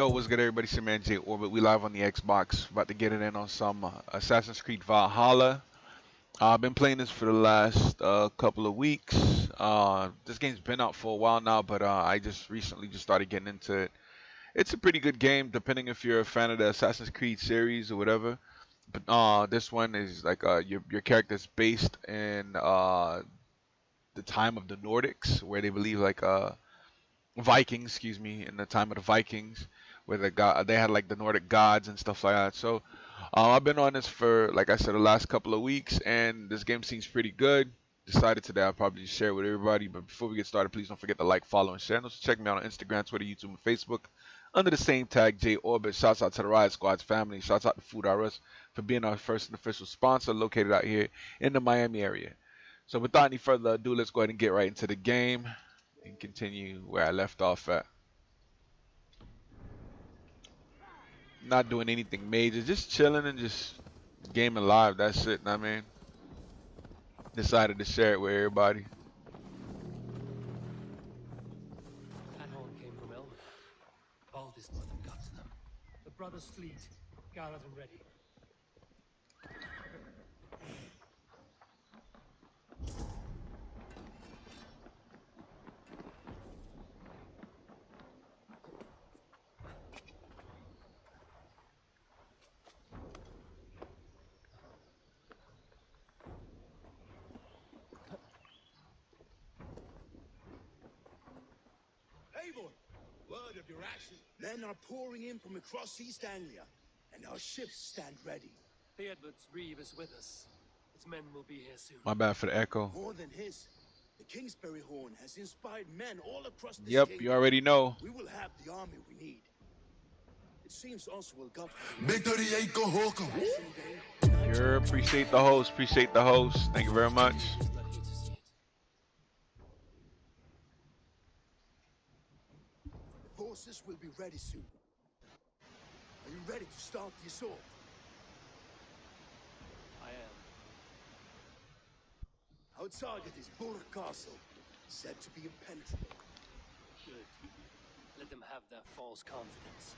Yo, what's good, everybody? It's your man Jay Orbit. We live on the Xbox. About to get it in on some Assassin's Creed Valhalla. I've been playing this for the last couple of weeks. This game's been out for a while now, but I just recently just started getting into it. It's a pretty good game, depending if you're a fan of the Assassin's Creed series or whatever. But this one is like your character's based in the time of the Nordics, where they believe like Vikings, excuse me, in the time of the Vikings, where they had like the Nordic gods and stuff like that. So I've been on this for, like I said, the last couple of weeks, and this game seems pretty good. Decided today I'll probably just share it with everybody. But before we get started, please don't forget to like, follow, and share. And also check me out on Instagram, Twitter, YouTube, and Facebook under the same tag, J Orbit. Shouts out to the Riot Squad's family. Shouts out to Food R Us for being our first and official sponsor, located out here in the Miami area. So without any further ado, let's go ahead and get right into the game and continue where I left off at. Not doing anything major, just chilling and just gaming live. That's it. I mean, decided to share it with everybody. That horn came from Elf. Baldus must have got to them. The brothers' fleet, gathered and ready. Eivor, word of your action. Men are pouring in from across East Anglia, and our ships stand ready. Theodbert's Reeve is with us. His men will be here soon. My bad for the echo. More than his, the Kingsbury Horn has inspired men all across the Yep, state. you already know. We will have the army we need. It seems Oswald got Sure, appreciate the host. Appreciate the host. Thank you very much. Not here to see it. The forces will be ready soon. Are you ready to start the assault? I am. Our target is Burg Castle, said to be impenetrable. Good. Let them have their false confidence.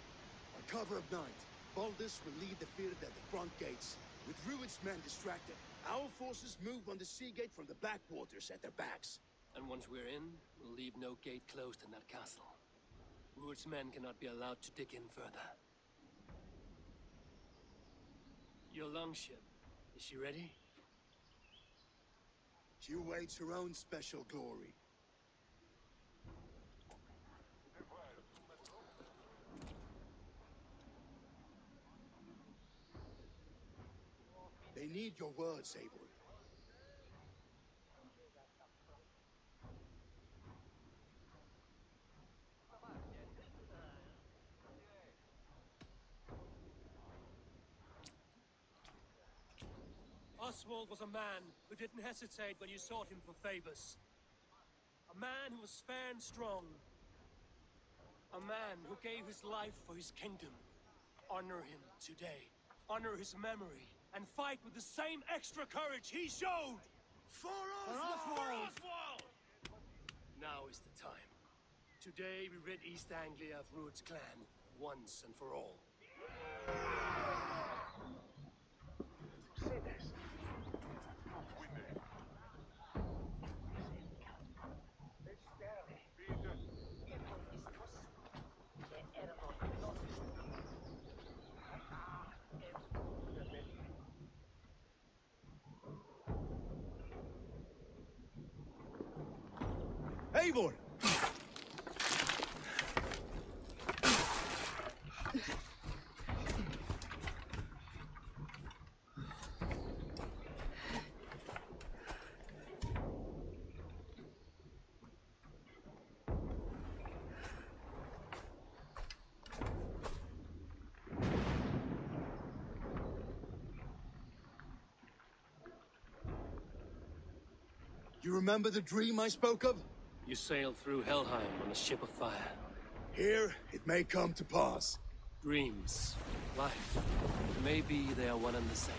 On cover of night, Baldus will lead the field at the front gates. With Rued's men distracted, our forces move on the sea gate from the backwaters at their backs. And once we're in, we'll leave no gate closed in that castle. Rued's men cannot be allowed to dig in further. Your longship, is she ready? She awaits her own special glory. They need your words, Eivor. Oswald was a man who didn't hesitate when you sought him for favors. A man who was fair and strong. A man who gave his life for his kingdom. Honor him today. Honor his memory. And fight with the same extra courage he showed! For Oswald! Now is the time. Today we rid East Anglia of Rued's clan, once and for all. Eivor! You remember the dream I spoke of? You sailed through Helheim on a ship of fire. Here, it may come to pass. Dreams, life, maybe they are one and the same.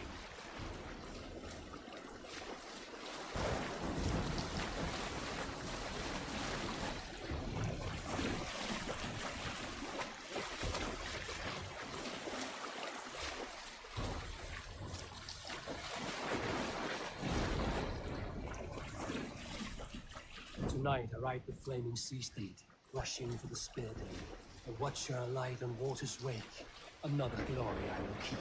Tonight, I ride the flaming sea steed, rushing for the spear den. A watcher alight on water's wake. Another glory I will keep.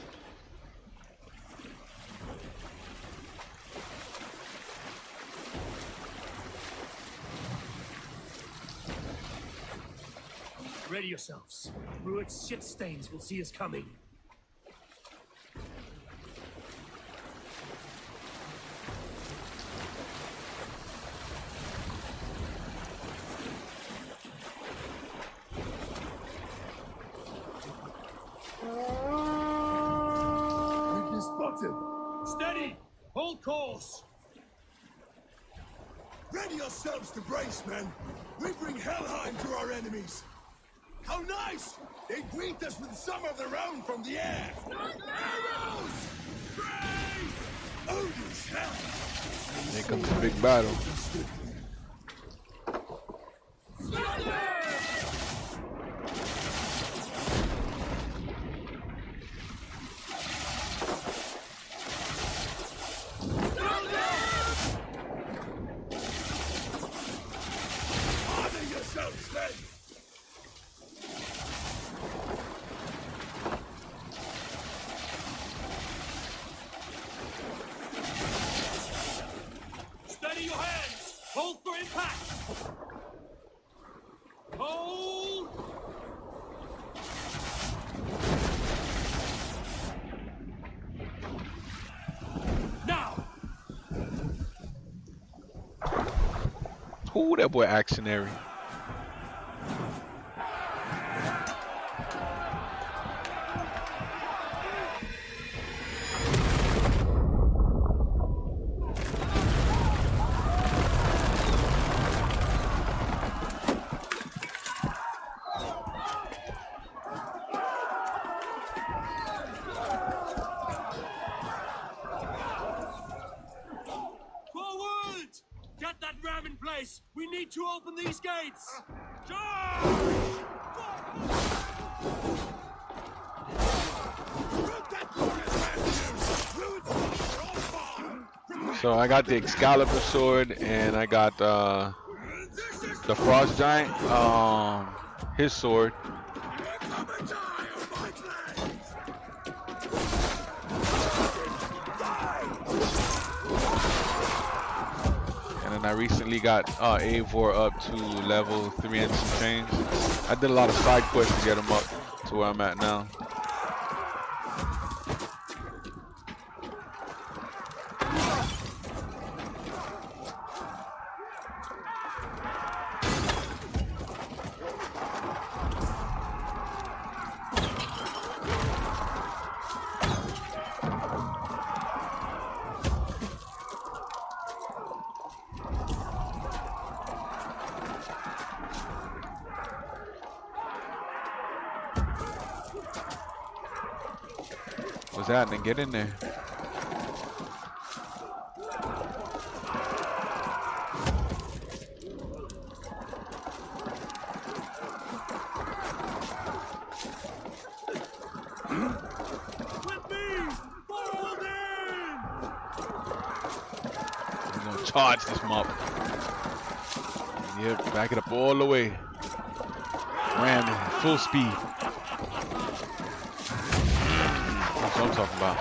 Ready yourselves. Rued's shit stains will see us coming. Steady! Hold course! Ready yourselves to brace, men! We bring Helheim to our enemies! How nice! They greet us with some of their own from the air! Arrows! Brace! Odin's hell! Here comes the big battle. Steady your hands! Hold for impact! Hold! Now! Ooh, that boy actionary. Forward! Get that ram in place! We need to open these gates! Charge! So I got the Excalibur sword and I got the Frost Giant, his sword. And then I recently got Eivor up to level 3 and some change. I did a lot of side quests to get him up to where I'm at now. What's happening? Get in there. With me! Forward in! I'm gonna charge this mop. Yep, back it up all the way. Ram it, full speed. That's what I'm talking about.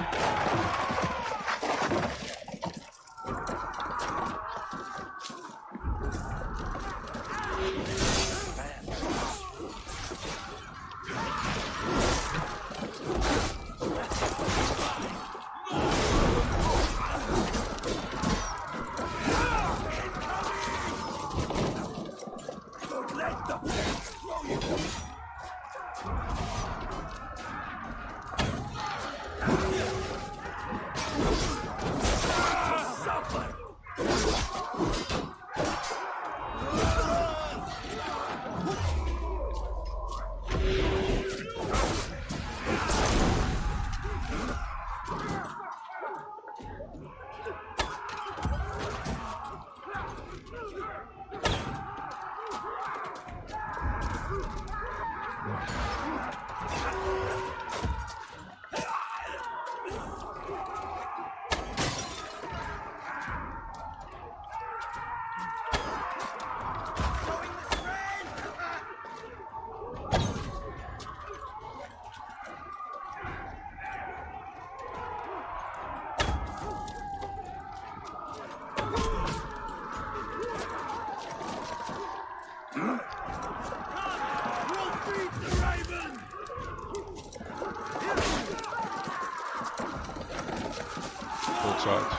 Beat the Raven! Full charge.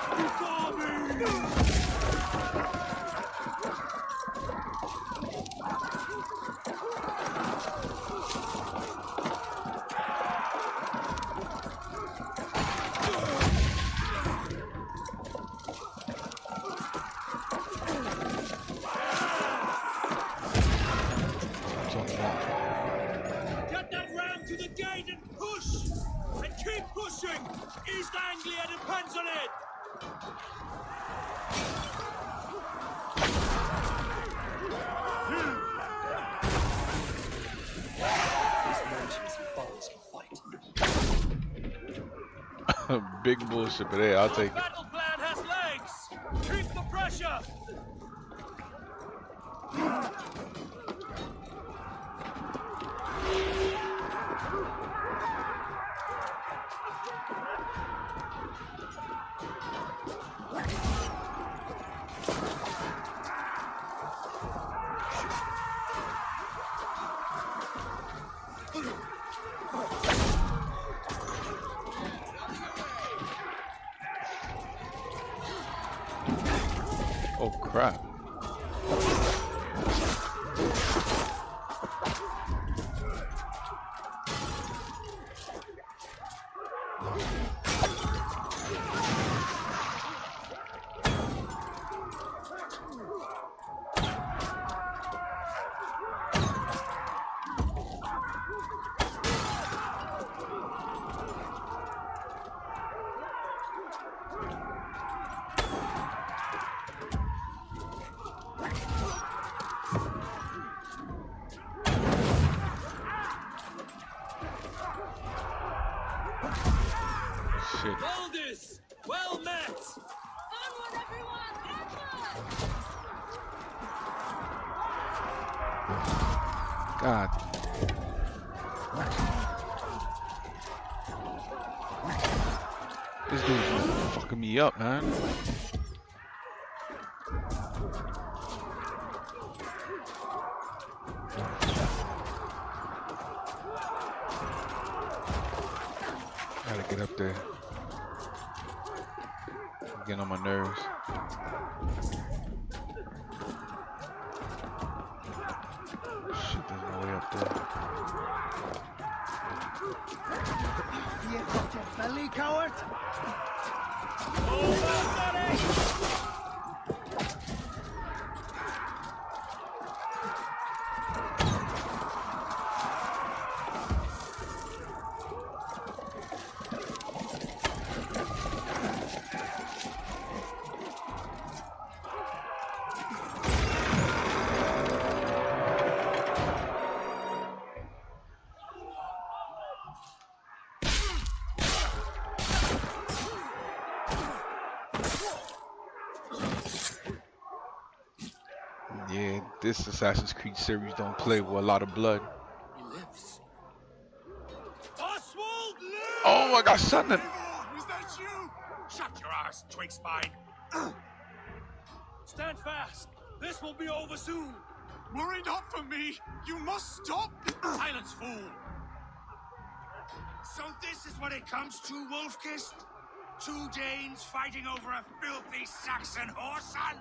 Get that ram to the gate and push! And keep pushing! East Anglia depends on it! Big bullshit, but hey, I'll take it. Battle plan has legs! Keep the pressure! Oh crap. Shit. Valdis! Well met! Onward, everyone! God. This dude's fucking me up, man. Gotta get up there. I'm getting on my nerves. Shit, there's no way up there. You got your belly, coward? Yeah, this Assassin's Creed series don't play with a lot of blood. He lives. Oswald lives! Oh, I got something. Was that you? Shut your arse, twig spine! Stand fast! This will be over soon! Worry not for me! You must stop! Silence, fool! So this is what it comes to, Wolfkist? Two Danes fighting over a filthy Saxon whoreson?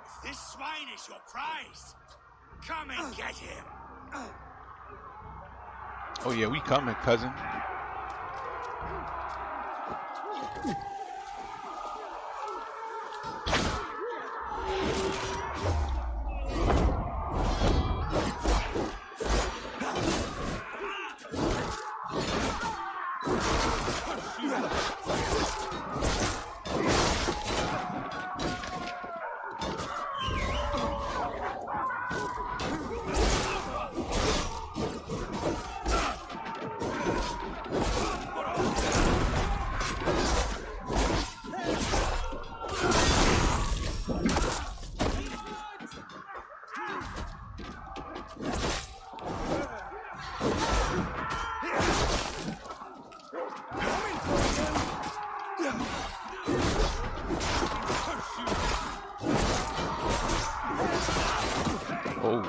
If this swine is your prize, come and get him. Oh yeah, we coming, cousin. Oh.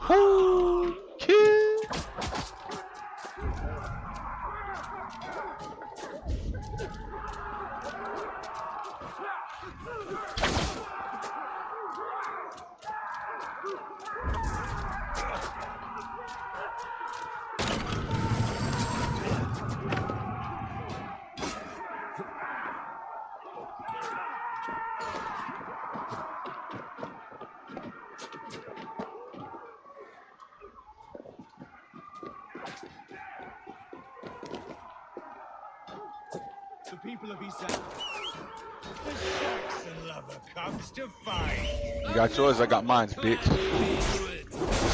Whoo! Kill! The people of East Anglia. The Saxon lover comes to fight. You got yours, I got mine, bitch.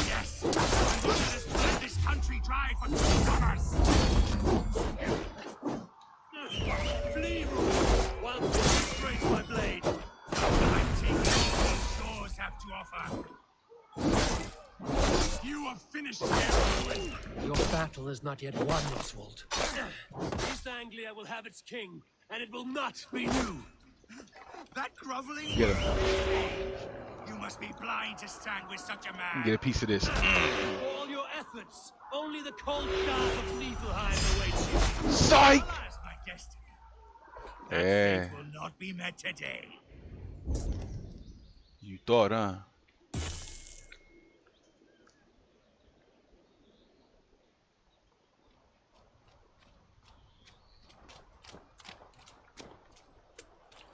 Yes! I'm going to let this country dry for 2 summers! Flee, while I break my blade. I'm taking all these shores have to offer. You have finished their ruin. Your battle is not yet won, Oswald. East Anglia will have its king, and it will not be you. That groveling Get him. You must be blind to stand with such a man. Get a piece of this. For all your efforts, only the cold dark of Niflheim awaits you. Psych! Alas, my destiny. That Yeah. fate will not be met today. You thought, huh?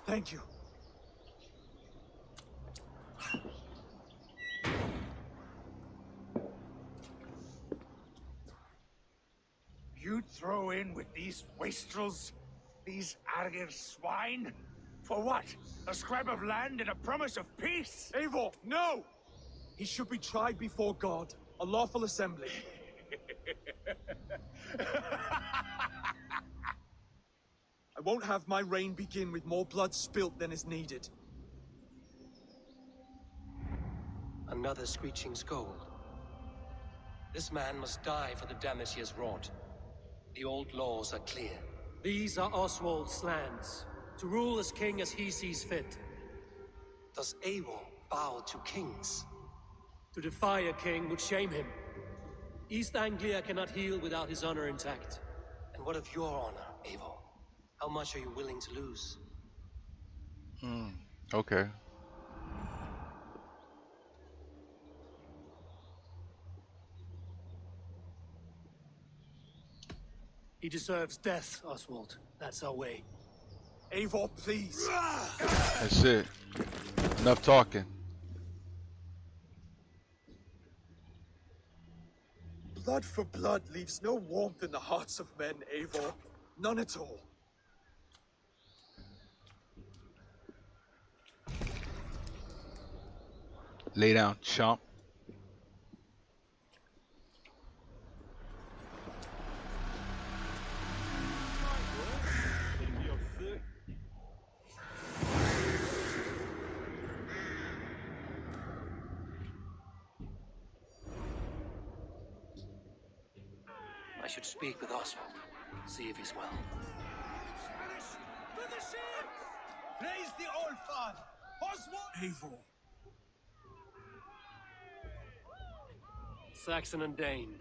Thank you. You throw in with these wastrels? These arrogant swine? For what? A scrap of land and a promise of peace? Eivor, no! He should be tried before God, a lawful assembly. I won't have my reign begin with more blood spilt than is needed. Another screeching scold. This man must die for the damage he has wrought. The old laws are clear. These are Oswald's lands, to rule as king as he sees fit. Does Eivor bow to kings? To defy a king would shame him. East Anglia cannot heal without his honor intact. And what of your honor, Eivor? How much are you willing to lose? Okay. He deserves death, Oswald. That's our way. Eivor, please. That's it. Enough talking. Blood for blood leaves no warmth in the hearts of men, Eivor. None at all. Lay down, chump. I should speak with Oswald. See if he's well. To the ship! Praise the Old Father! Oswald! Eivor. Saxon and Dane.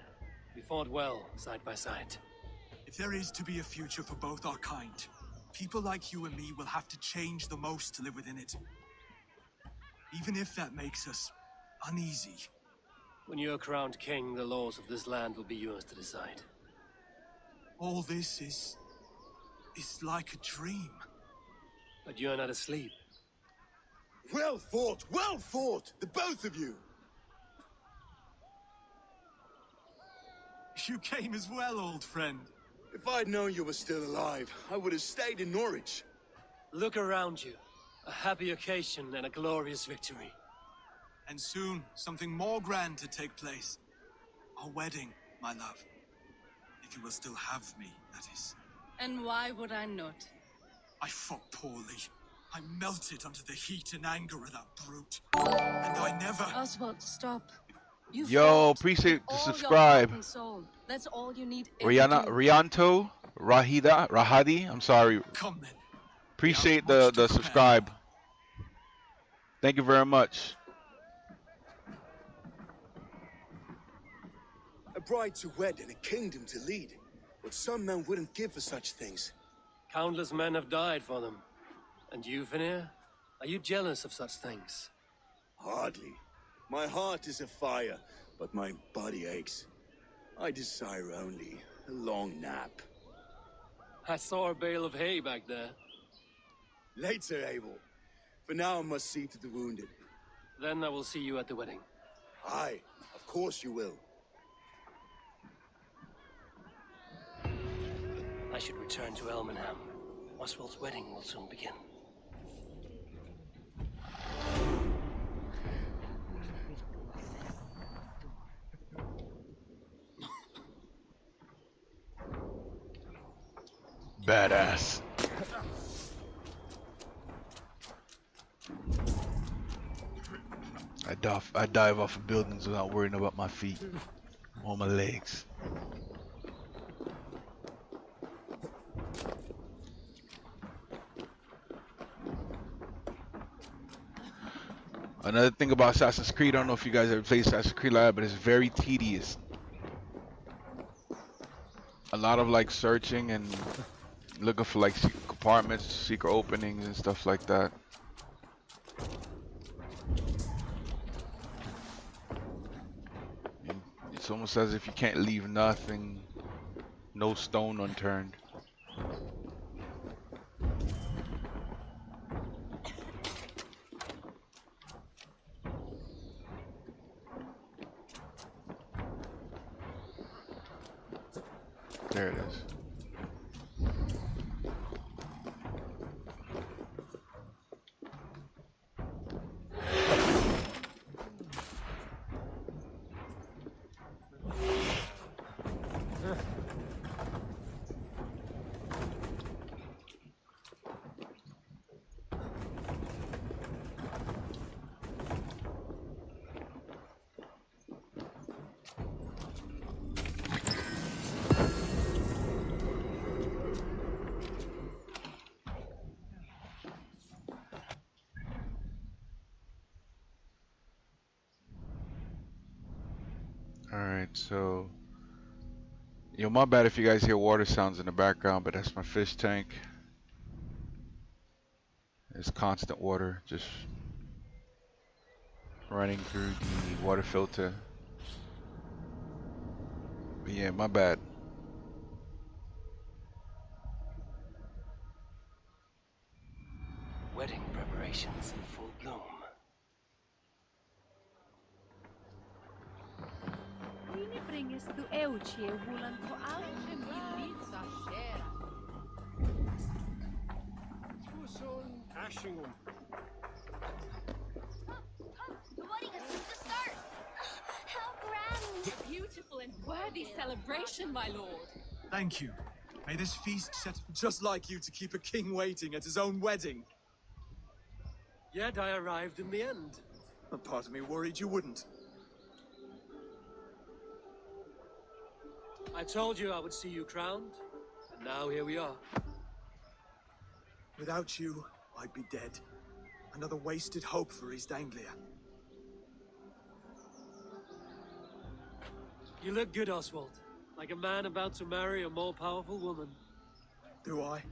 We fought well, side by side. If there is to be a future for both our kind, people like you and me will have to change the most to live within it. Even if that makes us uneasy. When you're crowned king, the laws of this land will be yours to decide. All this is like a dream. But you're not asleep. Well fought, the both of you. You came as well, old friend. If I'd known you were still alive, I would have stayed in Norwich. Look around you. A happy occasion and a glorious victory. And soon, something more grand to take place. Our wedding, my love. If you will still have me, that is. And why would I not? I fought poorly. I melted under the heat and anger of that brute. And I never... Oswald, stop. You Yo, fought appreciate with the all your subscribe. heart and soul. That's all you need ever Rihanna, do. Rianto, Rahadi. I'm sorry. Come then. Appreciate We have much the to prepare. subscribe. Thank you very much. bride to wed and a kingdom to lead. But some men wouldn't give for such things. Countless men have died for them. And you, Vanir? Are you jealous of such things? Hardly. My heart is afire, but my body aches. I desire only a long nap. I saw a bale of hay back there. Later, Abel. For now, I must see to the wounded. Then I will see you at the wedding. Aye, of course you will. I should return to Elmenham. Oswald's wedding will soon begin. Badass. I dive off of buildings without worrying about my feet or my legs. Another thing about Assassin's Creed, I don't know if you guys ever played Assassin's Creed Live, but it's very tedious. A lot of like searching and looking for like secret compartments, secret openings and stuff like that. And it's almost as if you can't leave nothing, no stone unturned. There it is. Alright, so my bad if you guys hear water sounds in the background, but that's my fish tank. It's constant water just running through the water filter. But yeah, my bad. Wedding preparations in full bloom. The wedding is just to start. How grand! Beautiful and worthy celebration, my lord. Thank you. May this feast set just like you to keep a king waiting at his own wedding. Yet I arrived in the end. A part of me worried you wouldn't. I told you I would see you crowned, and now here we are. Without you, I'd be dead. Another wasted hope for East Anglia. You look good, Oswald. Like a man about to marry a more powerful woman. Do I?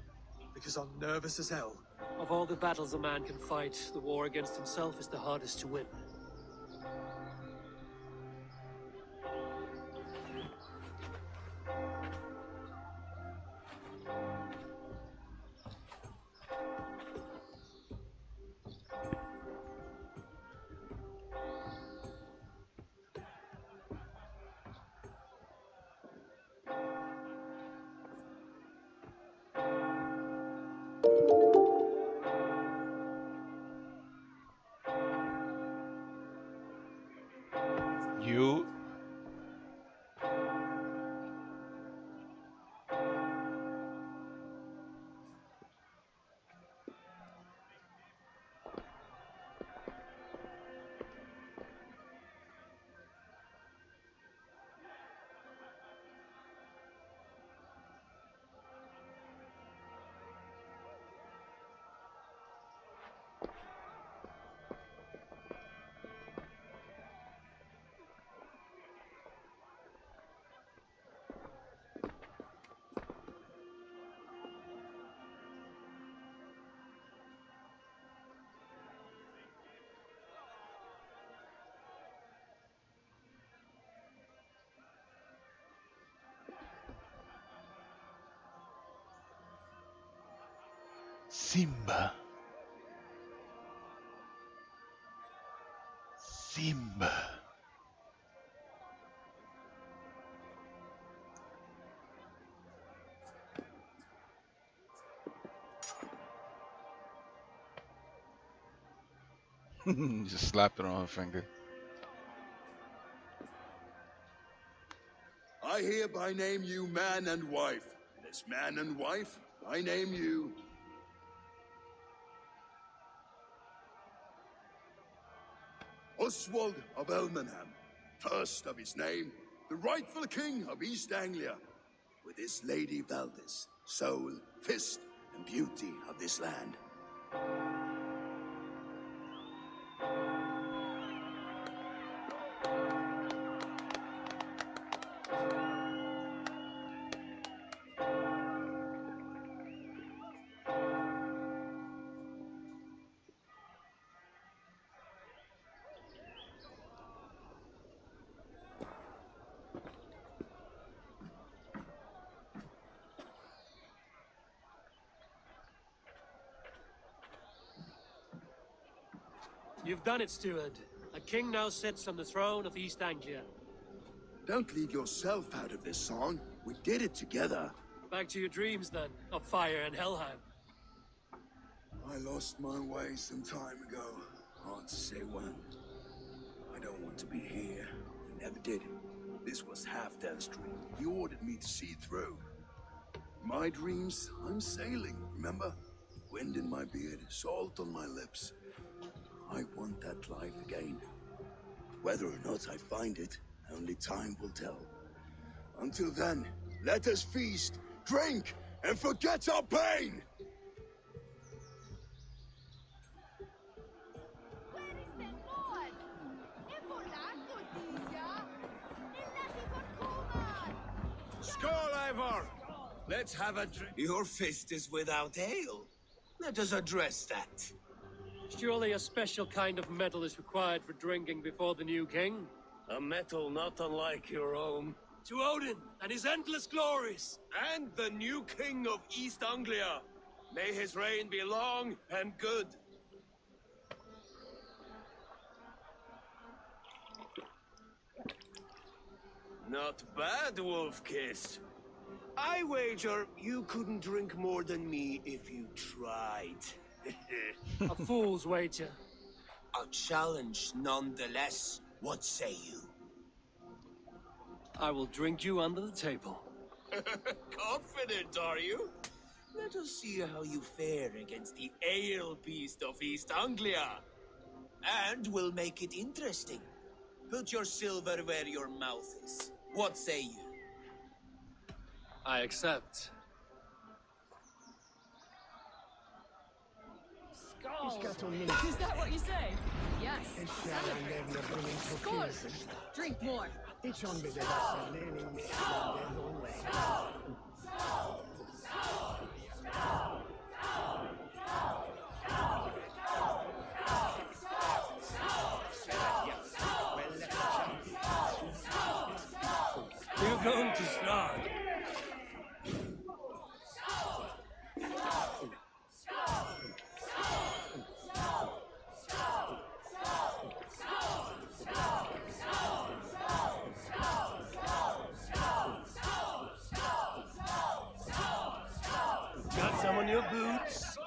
Because I'm nervous as hell. Of all the battles a man can fight, the war against himself is the hardest to win. You Simba. Simba. Just slapped it on her finger. I hereby name you man and wife. And as man and wife, I name you Oswald of Elmenham, first of his name, the rightful king of East Anglia, with his lady Valdis, soul, fist, and beauty of this land. You've done it, steward. A king now sits on the throne of East Anglia. Don't leave yourself out of this song. We did it together. Back to your dreams, then, of fire and Helheim. I lost my way some time ago. Hard to say when. I don't want to be here. I never did. This was Halfdan's dream. He ordered me to see it through. My dreams, I'm sailing, remember? Wind in my beard, salt on my lips. I want that life again. Whether or not I find it, only time will tell. Until then, let us feast, drink, and forget our pain! Skål, Ivor! Let's have a drink. Your fist is without ale. Let us address that. Surely a special kind of metal is required for drinking before the new king? A metal not unlike your own. To Odin and his endless glories! And the new king of East Anglia. May his reign be long and good. Not bad, Wolf-Kiss. I wager you couldn't drink more than me if you tried. A fool's wager. A challenge nonetheless. What say you? I will drink you under the table. Confident, are you? Let us see how you fare against the ale beast of East Anglia. And we'll make it interesting. Put your silver where your mouth is. What say you? I accept. Is that what you say? Yes. Skål! Drink more. You're going to start. Got some on your boots?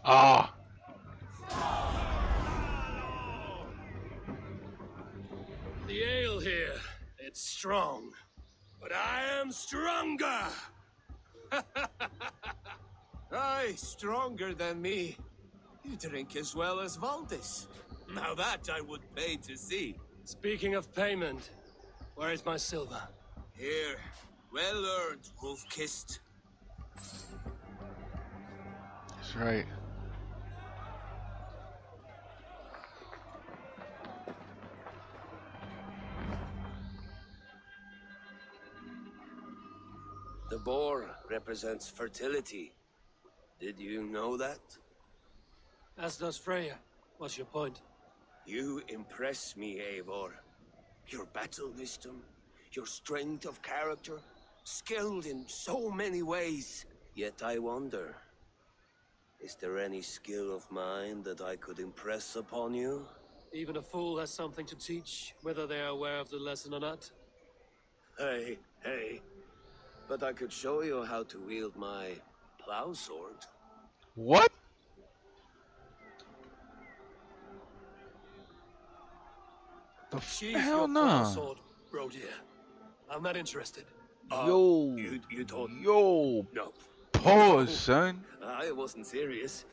Ah! The ale here, it's strong. But I am stronger! Aye, stronger than me. You drink as well as Valdis. Now that I would pay to see. Speaking of payment, where is my silver? Here, well earned, Wolf-Kissed. That's right. The boar represents fertility. Did you know that? As does Freya. What's your point? You impress me, Eivor. Your battle wisdom, your strength of character, skilled in so many ways. Yet I wonder, is there any skill of mine that I could impress upon you? Even a fool has something to teach, whether they are aware of the lesson or not. Hey, but I could show you how to wield my plow sword. What? The Sheath hell your no. plow sword, Brodir. I'm not interested. Yo. You thought... Yo. No. Pause, son. I wasn't serious.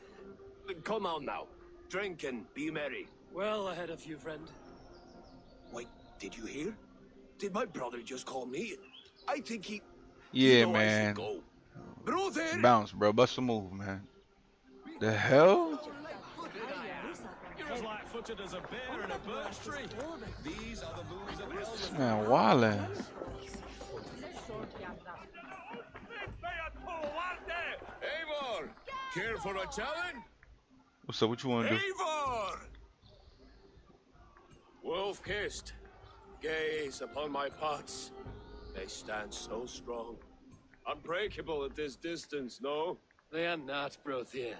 Come on now. Drink and be merry. Well ahead of you, friend. Wait, did you hear? Did my brother just call me? I think he... Yeah, You know I should man. go. Brother! Bounce, bro. Bust a move, man. The hell? You're as light-footed as a bear in a birch tree. These are the moves of Elven. Man, wildin'. Eivor! Care for a challenge? What's up? What you want to do? Eivor! Wolf-kissed. Gaze upon my pots. They stand so strong. Unbreakable at this distance, no? They are not, Brothir.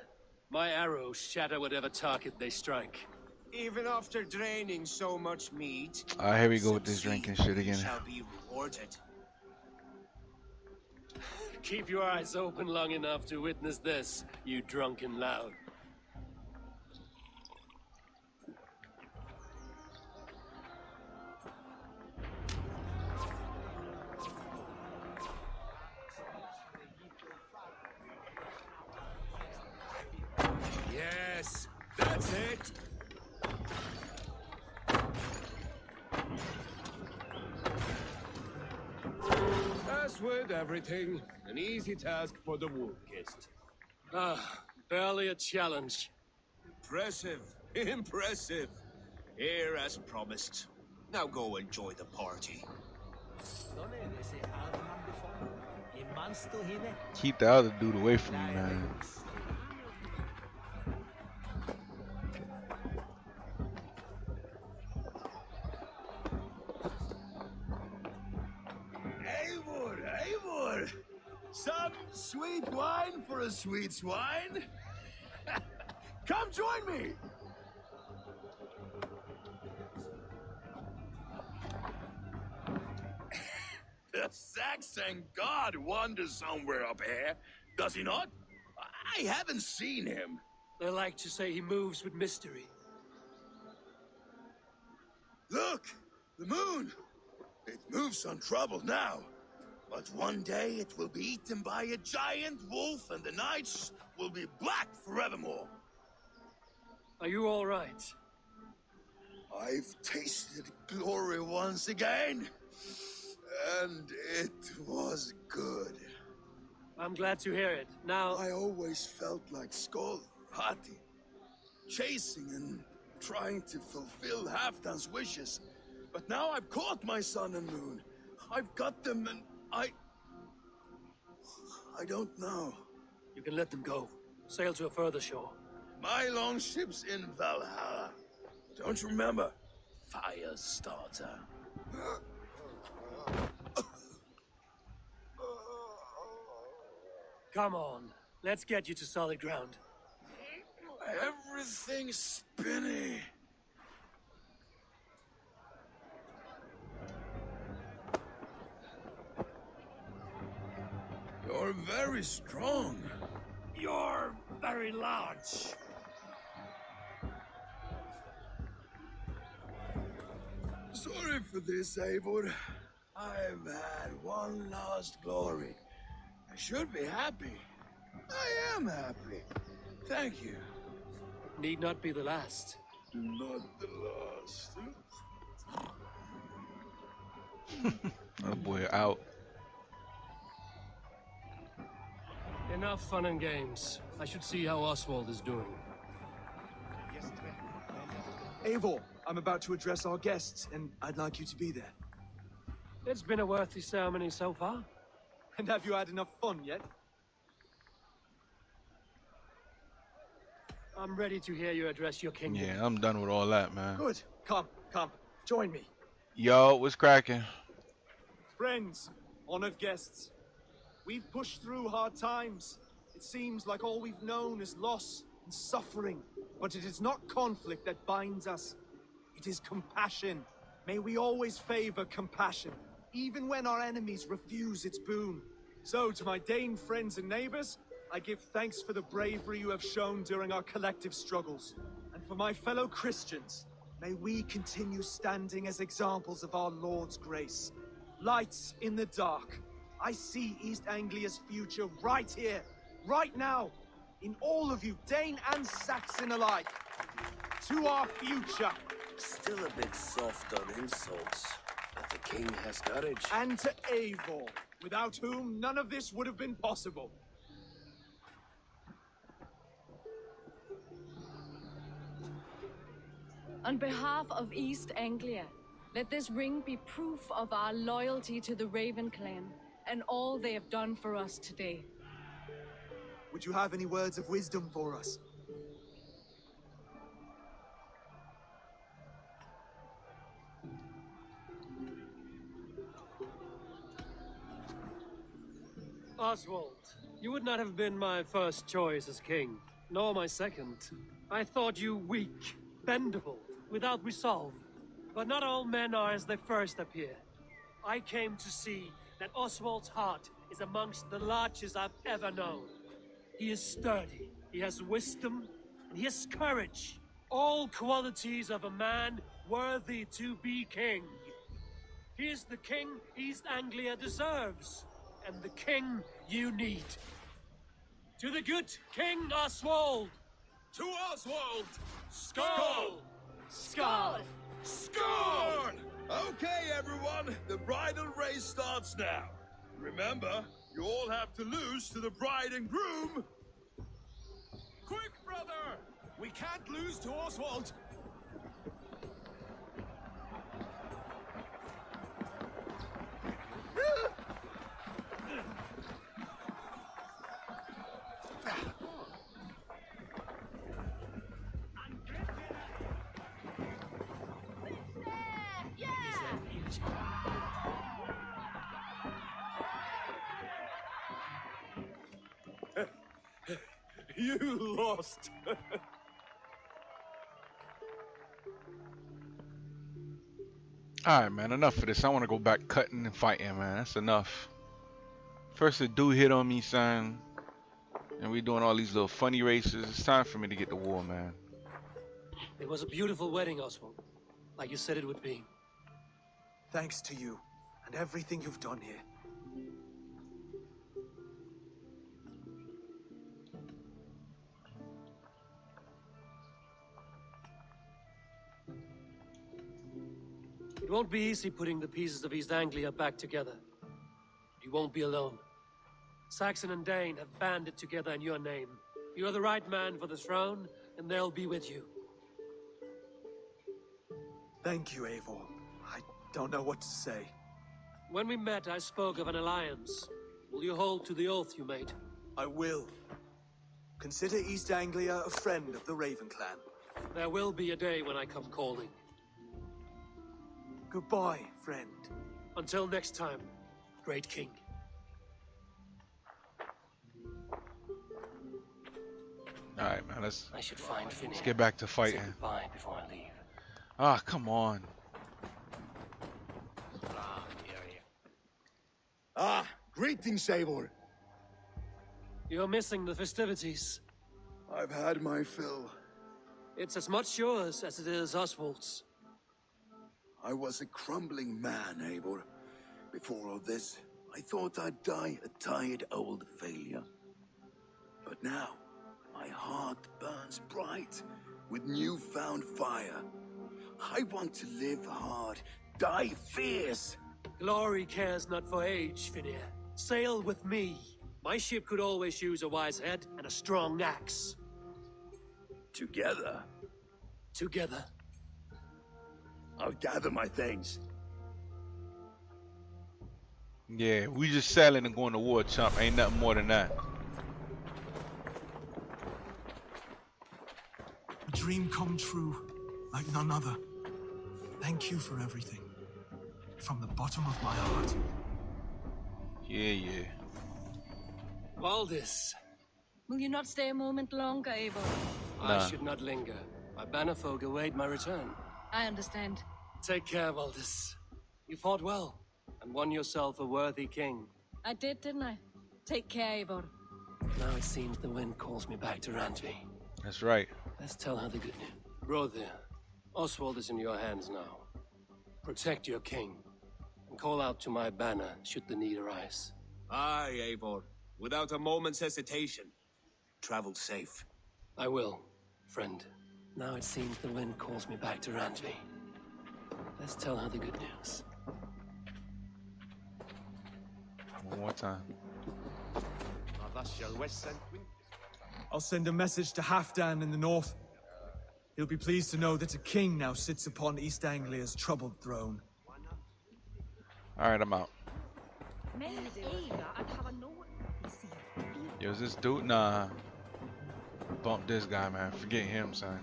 My arrows shatter whatever target they strike. Even after draining so much meat, Here we go with this drinking shit again. shall be rewarded. Keep your eyes open long enough to witness this, you drunken lout. Yes, that's it. As with everything, an easy task for the wolf-kissed. Barely a challenge. Impressive, impressive. Here as promised. Now go enjoy the party. Keep the other dude away from me, man. Eivor! Some sweet wine for a sweet swine? Come join me! The Saxon god wanders somewhere up here, does he not? I haven't seen him. They like to say he moves with mystery. Look, the moon. It moves untroubled now. But one day it will be eaten by a giant wolf and the nights will be black forevermore. Are you all right? I've tasted glory once again. And it was good. I'm glad to hear it. Now... I always felt like Skoll, Hati, chasing and trying to fulfill Halfdan's wishes. But now I've caught my sun and moon. I've got them and I don't know. You can let them go. Sail to a further shore. My longship's in Valhalla. Don't you remember? Firestarter. Come on. Let's get you to solid ground. Everything's spinny. You're very strong. You're very large. Sorry for this, Eivor. I've had one last glory. I should be happy. I am happy. Thank you. Need not be the last. Not the last. Oh boy, out. Enough fun and games. I should see how Oswald is doing. Eivor, I'm about to address our guests, and I'd like you to be there. It's been a worthy ceremony so far. And have you had enough fun yet? I'm ready to hear you address your kingdom. Yeah, I'm done with all that, man. Good. Come, join me. Yo, what's cracking? Friends, honored guests, we've pushed through hard times. It seems like all we've known is loss and suffering. But it is not conflict that binds us. It is compassion. May we always favor compassion, even when our enemies refuse its boon. So, to my Dane friends and neighbors, I give thanks for the bravery you have shown during our collective struggles. And for my fellow Christians, may we continue standing as examples of our Lord's grace. Lights in the dark. I see East Anglia's future right here, right now, in all of you, Dane and Saxon alike. To our future. Still a bit soft on insults, but the king has courage. And to Eivor, without whom none of this would have been possible. On behalf of East Anglia, let this ring be proof of our loyalty to the Raven clan and all they have done for us today. Would you have any words of wisdom for us? Oswald, you would not have been my first choice as king, nor my second. I thought you weak, bendable, without resolve. But not all men are as they first appear. I came to see that Oswald's heart is amongst the largest I've ever known. He is sturdy, he has wisdom, and he has courage. All qualities of a man worthy to be king. He is the king East Anglia deserves, and the king you need. To the good King Oswald! To Oswald! Skull! Skull! Scorn! Okay, everyone, the bridal race starts now. Remember, you all have to lose to the bride and groom. Quick, brother! We can't lose to Oswald. You lost. Alright, man, enough of this. I want to go back cutting and fighting, man. That's enough. First, the dude hit on me, son. And we doing all these little funny races. It's time for me to get to war, man. It was a beautiful wedding, Oswald. Like you said it would be. Thanks to you and everything you've done here. It won't be easy putting the pieces of East Anglia back together. But you won't be alone. Saxon and Dane have banded together in your name. You are the right man for the throne, and they'll be with you. Thank you, Eivor. I don't know what to say. When we met, I spoke of an alliance. Will you hold to the oath you made? I will. Consider East Anglia a friend of the Raven clan. There will be a day when I come calling. Goodbye, friend. Until next time, great king. Alright, man, let's I should find Finnear. get back to fighting. Say goodbye before I leave. Ah, come on. Ah, greetings, Eivor. You're missing the festivities. I've had my fill. It's as much yours as it is Oswald's. I was a crumbling man, Eivor. Before all this, I thought I'd die a tired old failure. But now, my heart burns bright with newfound fire. I want to live hard, die fierce. Glory cares not for age, Finnear. Sail with me. My ship could always use a wise head and a strong axe. Together, Together. I'll gather my things. Yeah, we just selling and going to war, chump. Ain't nothing more than that. A dream come true, like none other. Thank you for everything. From the bottom of my heart. Yeah. Valdis, Will you not stay a moment longer, Eivor? I should not linger. My banner folk await my return. I understand. Take care, Valdis. You fought well, and won yourself a worthy king. I did, didn't I? Take care, Eivor. Now it seems the wind calls me back to Randvi. That's right. Let's tell her the good news. Brother, Oswald is in your hands now. Protect your king, and call out to my banner should the need arise. Aye, Eivor. Without a moment's hesitation. Travel safe. I will, friend. Now it seems the wind calls me back to Randvi. Let's tell her the good news. One more time. I'll send a message to Halfdan in the north. He'll be pleased to know that a king now sits upon East Anglia's troubled throne. Alright, I'm out. Yo, is this dude? Nah. Bump this guy, man. Forget him, son.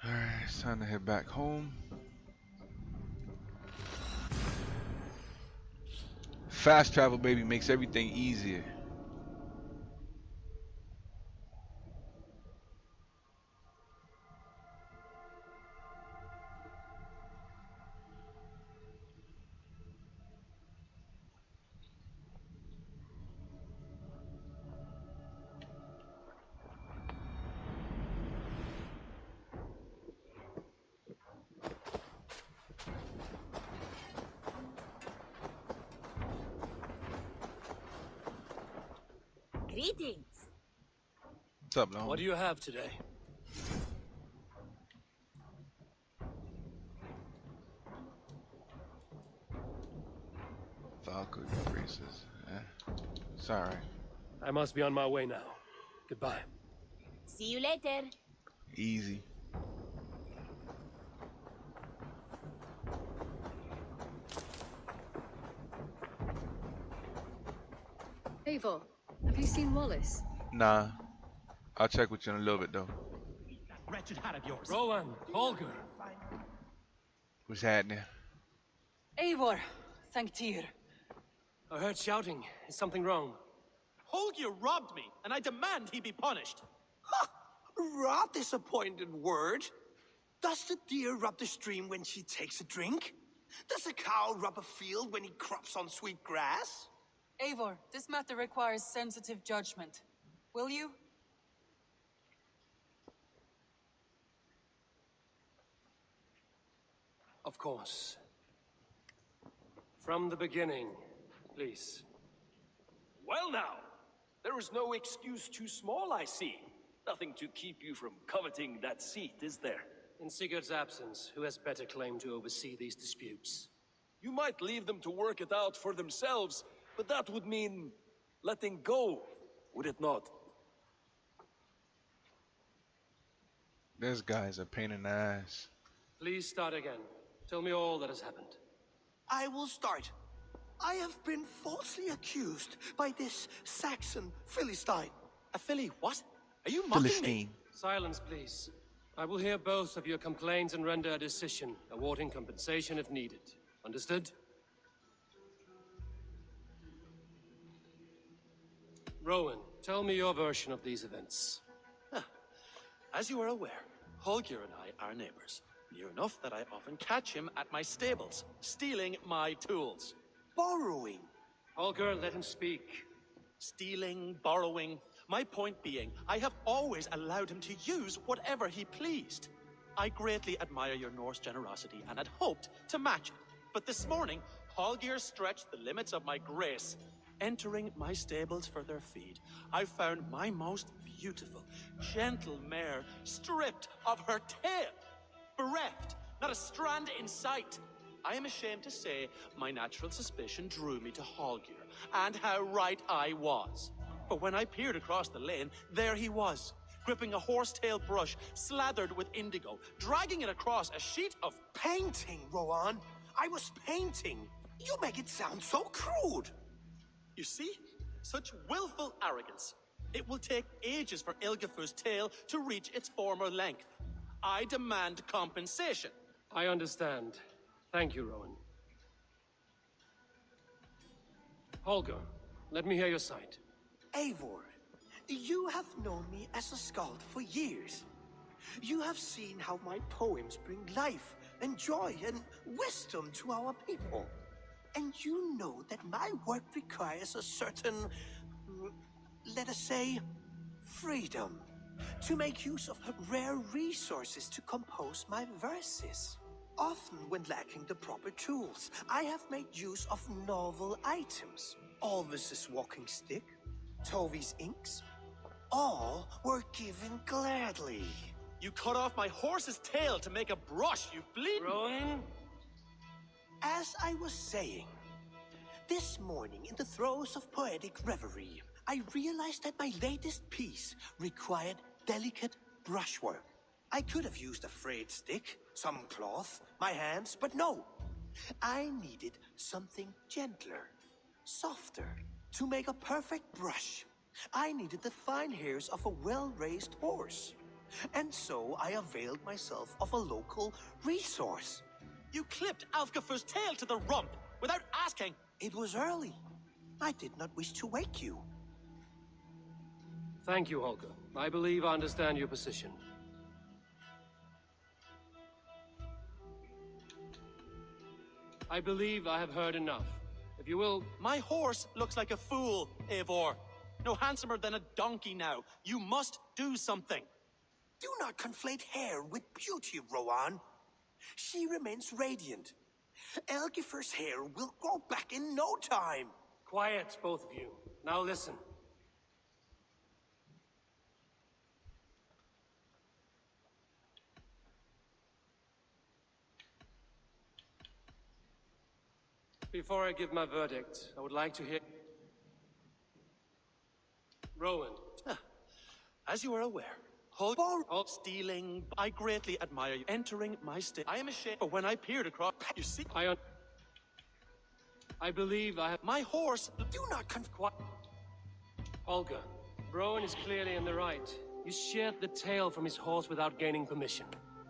Alright, it's time to head back home. Fast travel, baby, makes everything easier. Greetings. What's up, Long? What do you have today? Valkyrie braces. It's alright. I must be on my way now. Goodbye. See you later. Easy. Eivor, have you seen Wallace? Nah. I'll check with you in a little bit, though. Wretched hat of yours. Rowan, Holger. What's happening? Eivor, thank Tyr. I heard shouting. Is something wrong? Holger robbed me, and I demand he be punished. Rather disappointed word. Does the deer rub the stream when she takes a drink? Does a cow rub a field when he crops on sweet grass? Eivor, this matter requires sensitive judgment. Will you? Of course. From the beginning, please. Well now, there is no excuse too small, I see. Nothing to keep you from coveting that seat, is there? In Sigurd's absence, who has better claim to oversee these disputes? You might leave them to work it out for themselves, but that would mean letting go, would it not? This guy's a pain in the ass. Please start again. Tell me all that has happened. I will start. I have been falsely accused by this Saxon Philistine. A Philly what? Are you mocking me? Silence, please. I will hear both of your complaints and render a decision, awarding compensation if needed. Understood? Rowan, tell me your version of these events. As you are aware, Holger and I are neighbors. Near enough that I often catch him at my stables, stealing my tools. Borrowing. Holger, let him speak. Stealing, borrowing. My point being, I have always allowed him to use whatever he pleased. I greatly admire your Norse generosity and had hoped to match it. But this morning, Holger stretched the limits of my grace. Entering my stables for their feed, I found my most beautiful, gentle mare stripped of her tail. Bereft, not a strand in sight. I am ashamed to say my natural suspicion drew me to Holger, and how right I was. For when I peered across the lane, there he was, gripping a horsetail brush slathered with indigo, dragging it across a sheet of painting, Rowan. I was painting. You make it sound so crude. You see? Such willful arrogance. It will take ages for Ilgafur's tail to reach its former length. I demand compensation. I understand. Thank you, Rowan. Holger, let me hear your side. Eivor, you have known me as a skald for years. You have seen how my poems bring life and joy and wisdom to our people. And you know that my work requires a certain, let us say, freedom to make use of rare resources to compose my verses. Often when lacking the proper tools, I have made use of novel items. Alvis's walking stick, Tovi's inks, all were given gladly. You cut off my horse's tail to make a brush, you bleed. Rowan? As I was saying, this morning in the throes of poetic reverie, I realized that my latest piece required delicate brushwork. I could have used a frayed stick, some cloth, my hands, but no. I needed something gentler, softer. To make a perfect brush, I needed the fine hairs of a well-raised horse. And so I availed myself of a local resource. You clipped Alfgafur's tail to the rump without asking. It was early. I did not wish to wake you. Thank you, Holger. I believe I understand your position. I believe I have heard enough. If you will... My horse looks like a fool, Eivor. No handsomer than a donkey now. You must do something. Do not conflate hair with beauty, Rowan. She remains radiant. Elgifur's hair will grow back in no time. Quiet, both of you. Now listen. Before I give my verdict, I would like to hear... Rowan. As you are aware, stealing, I greatly admire you. Entering my state, I am ashamed for when I peered across... You see? I believe I have... My horse, do not Holger, Rowan is clearly in the right. You sheared the tail from his horse without gaining permission.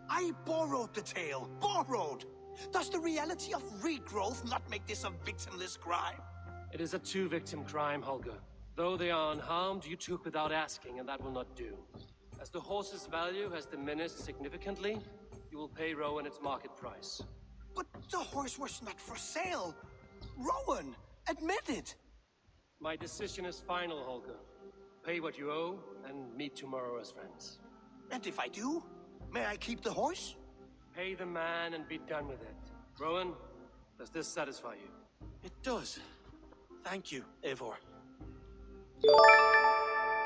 I borrowed the tail. Borrowed! Does the reality of regrowth not make this a victimless crime? It is a two-victim crime, Holger. Though they are unharmed, you took without asking, and that will not do. As the horse's value has diminished significantly, you will pay Rowan its market price. But the horse was not for sale. Rowan, admit it. My decision is final, Holger. Pay what you owe, and meet tomorrow as friends. And if I do, may I keep the horse? Pay the man and be done with it. Rowan, does this satisfy you? It does. Thank you, Eivor.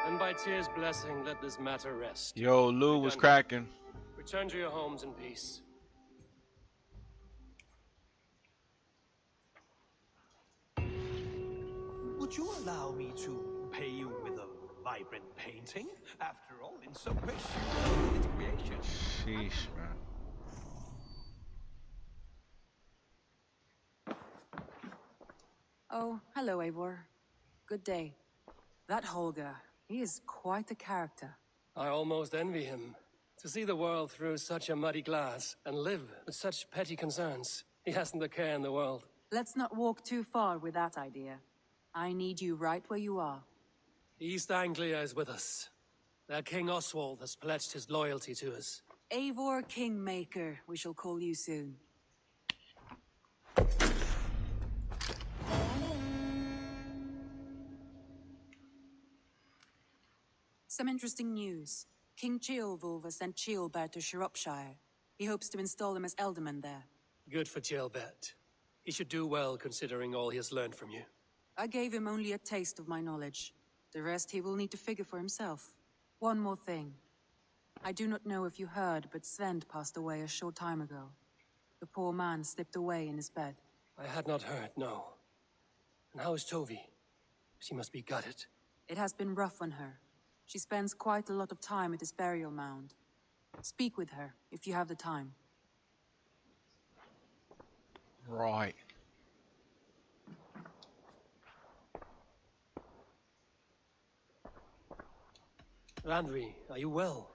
Then by Tyr's blessing, let this matter rest. Yo, Lou was cracking. Return to your homes in peace. Would you allow me to pay you with a vibrant painting? After all, in some ways, you are its creation. Sheesh, man. Oh, hello, Eivor. Good day. That Holger, he is quite a character. I almost envy him. To see the world through such a muddy glass and live with such petty concerns. He hasn't a care in the world. Let's not walk too far with that idea. I need you right where you are. East Anglia is with us. Their King Oswald has pledged his loyalty to us. Eivor Kingmaker, we shall call you soon. Some interesting news. King Ceolwulf has sent Ceolbert to Shropshire. He hopes to install him as Elderman there. Good for Ceolbert. He should do well considering all he has learned from you. I gave him only a taste of my knowledge. The rest he will need to figure for himself. One more thing. I do not know if you heard, but Svend passed away a short time ago. The poor man slipped away in his bed. I had not heard, no. And how is Tovi? She must be gutted. It has been rough on her. She spends quite a lot of time at this burial mound. Speak with her, if you have the time. Right. Randvi, are you well?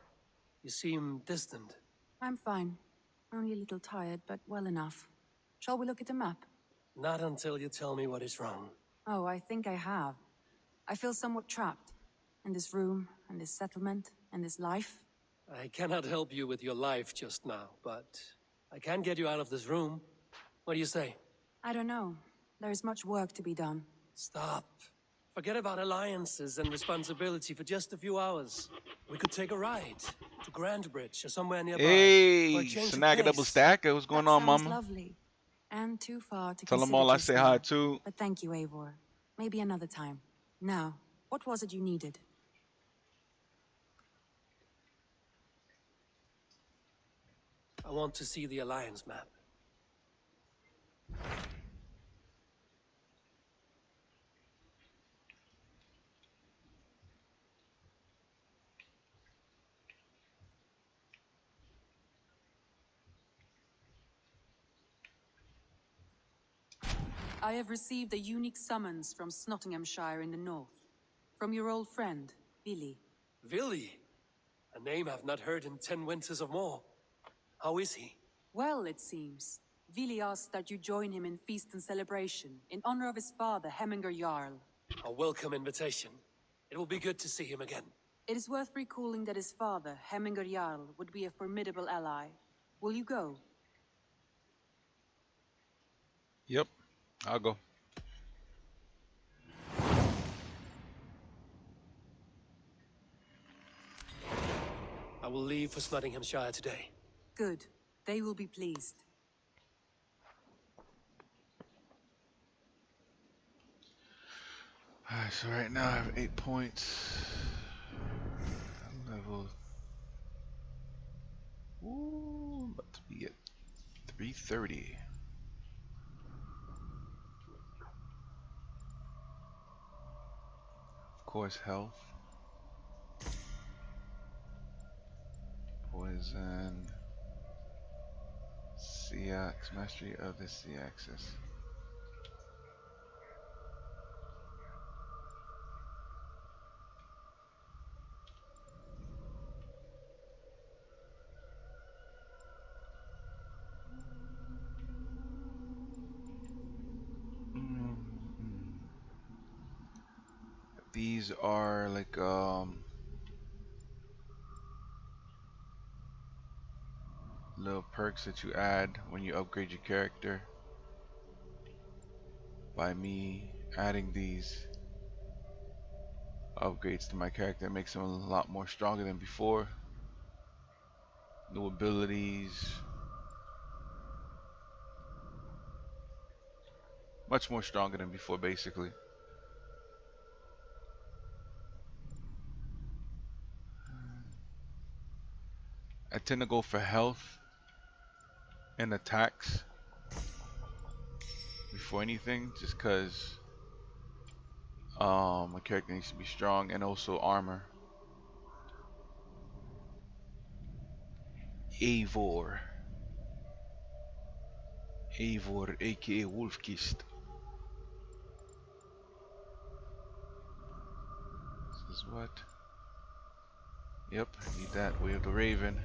You seem distant. I'm fine. Only a little tired, but well enough. Shall we look at the map? Not until you tell me what is wrong. Oh, I think I have. I feel somewhat trapped. In this room, and this settlement, and this life. I cannot help you with your life just now, but I can get you out of this room. What do you say? I don't know. There is much work to be done. Stop. Forget about alliances and responsibility for just a few hours. We could take a ride to Grandbridge or somewhere nearby. Hey, for a change of Snagga pace. Double Stacker. What's going on, Sounds mama? lovely. And too far to Tell them consider all I just say now. hi to. But thank you, Eivor. Maybe another time. Now, what was it you needed? I want to see the Alliance map. I have received a unique summons from Snottinghamshire in the north. From your old friend, Billy. Villy? A name I've not heard in 10 winters or more. How is he? Well, it seems. Vili asked that you join him in feast and celebration, in honor of his father, Hemminger Jarl. A welcome invitation. It will be good to see him again. It is worth recalling that his father, Hemminger Jarl, would be a formidable ally. Will you go? Yep, I'll go. I will leave for Snottinghamshire today. Good. They will be pleased. Alright, so right now I have 8 points. Level. Ooh, I'm about to be at 330. Of course, health. Poison. C-Ax, mastery of the C-axis. These are like little perks that you add when you upgrade your character. By me adding these upgrades to my character, it makes him a lot more stronger than before. New abilities, much more stronger than before, basically. I tend to go for health and attacks before anything, just because my character needs to be strong, and also armor. Eivor, aka Wolfkist. This is what? Yep, I need that. Way of the Raven.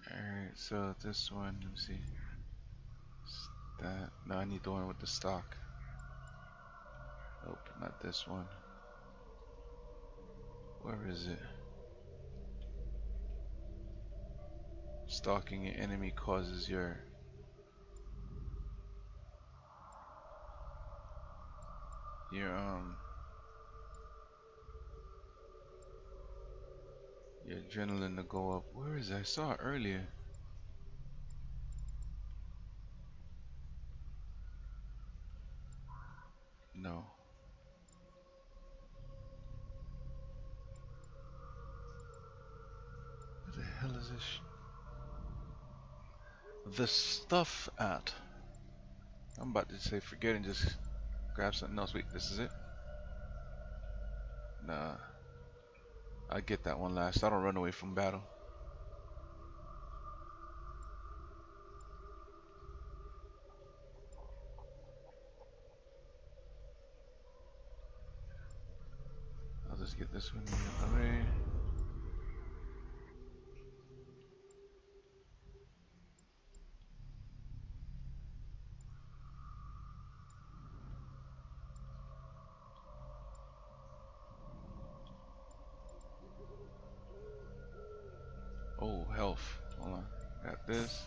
Alright, so this one, let me see. That, no, I need the one with the stock. Nope, not this one. Where is it? Stalking an enemy causes your your adrenaline to go up. Where is it? I saw it earlier. No. What the hell is this? the stuff at? I'm about to say forget and just grab something else. Wait, this is it? Nah. I get that one last. I don't run away from battle. I'll just get this one away. Oh, health. Hold on. Got this.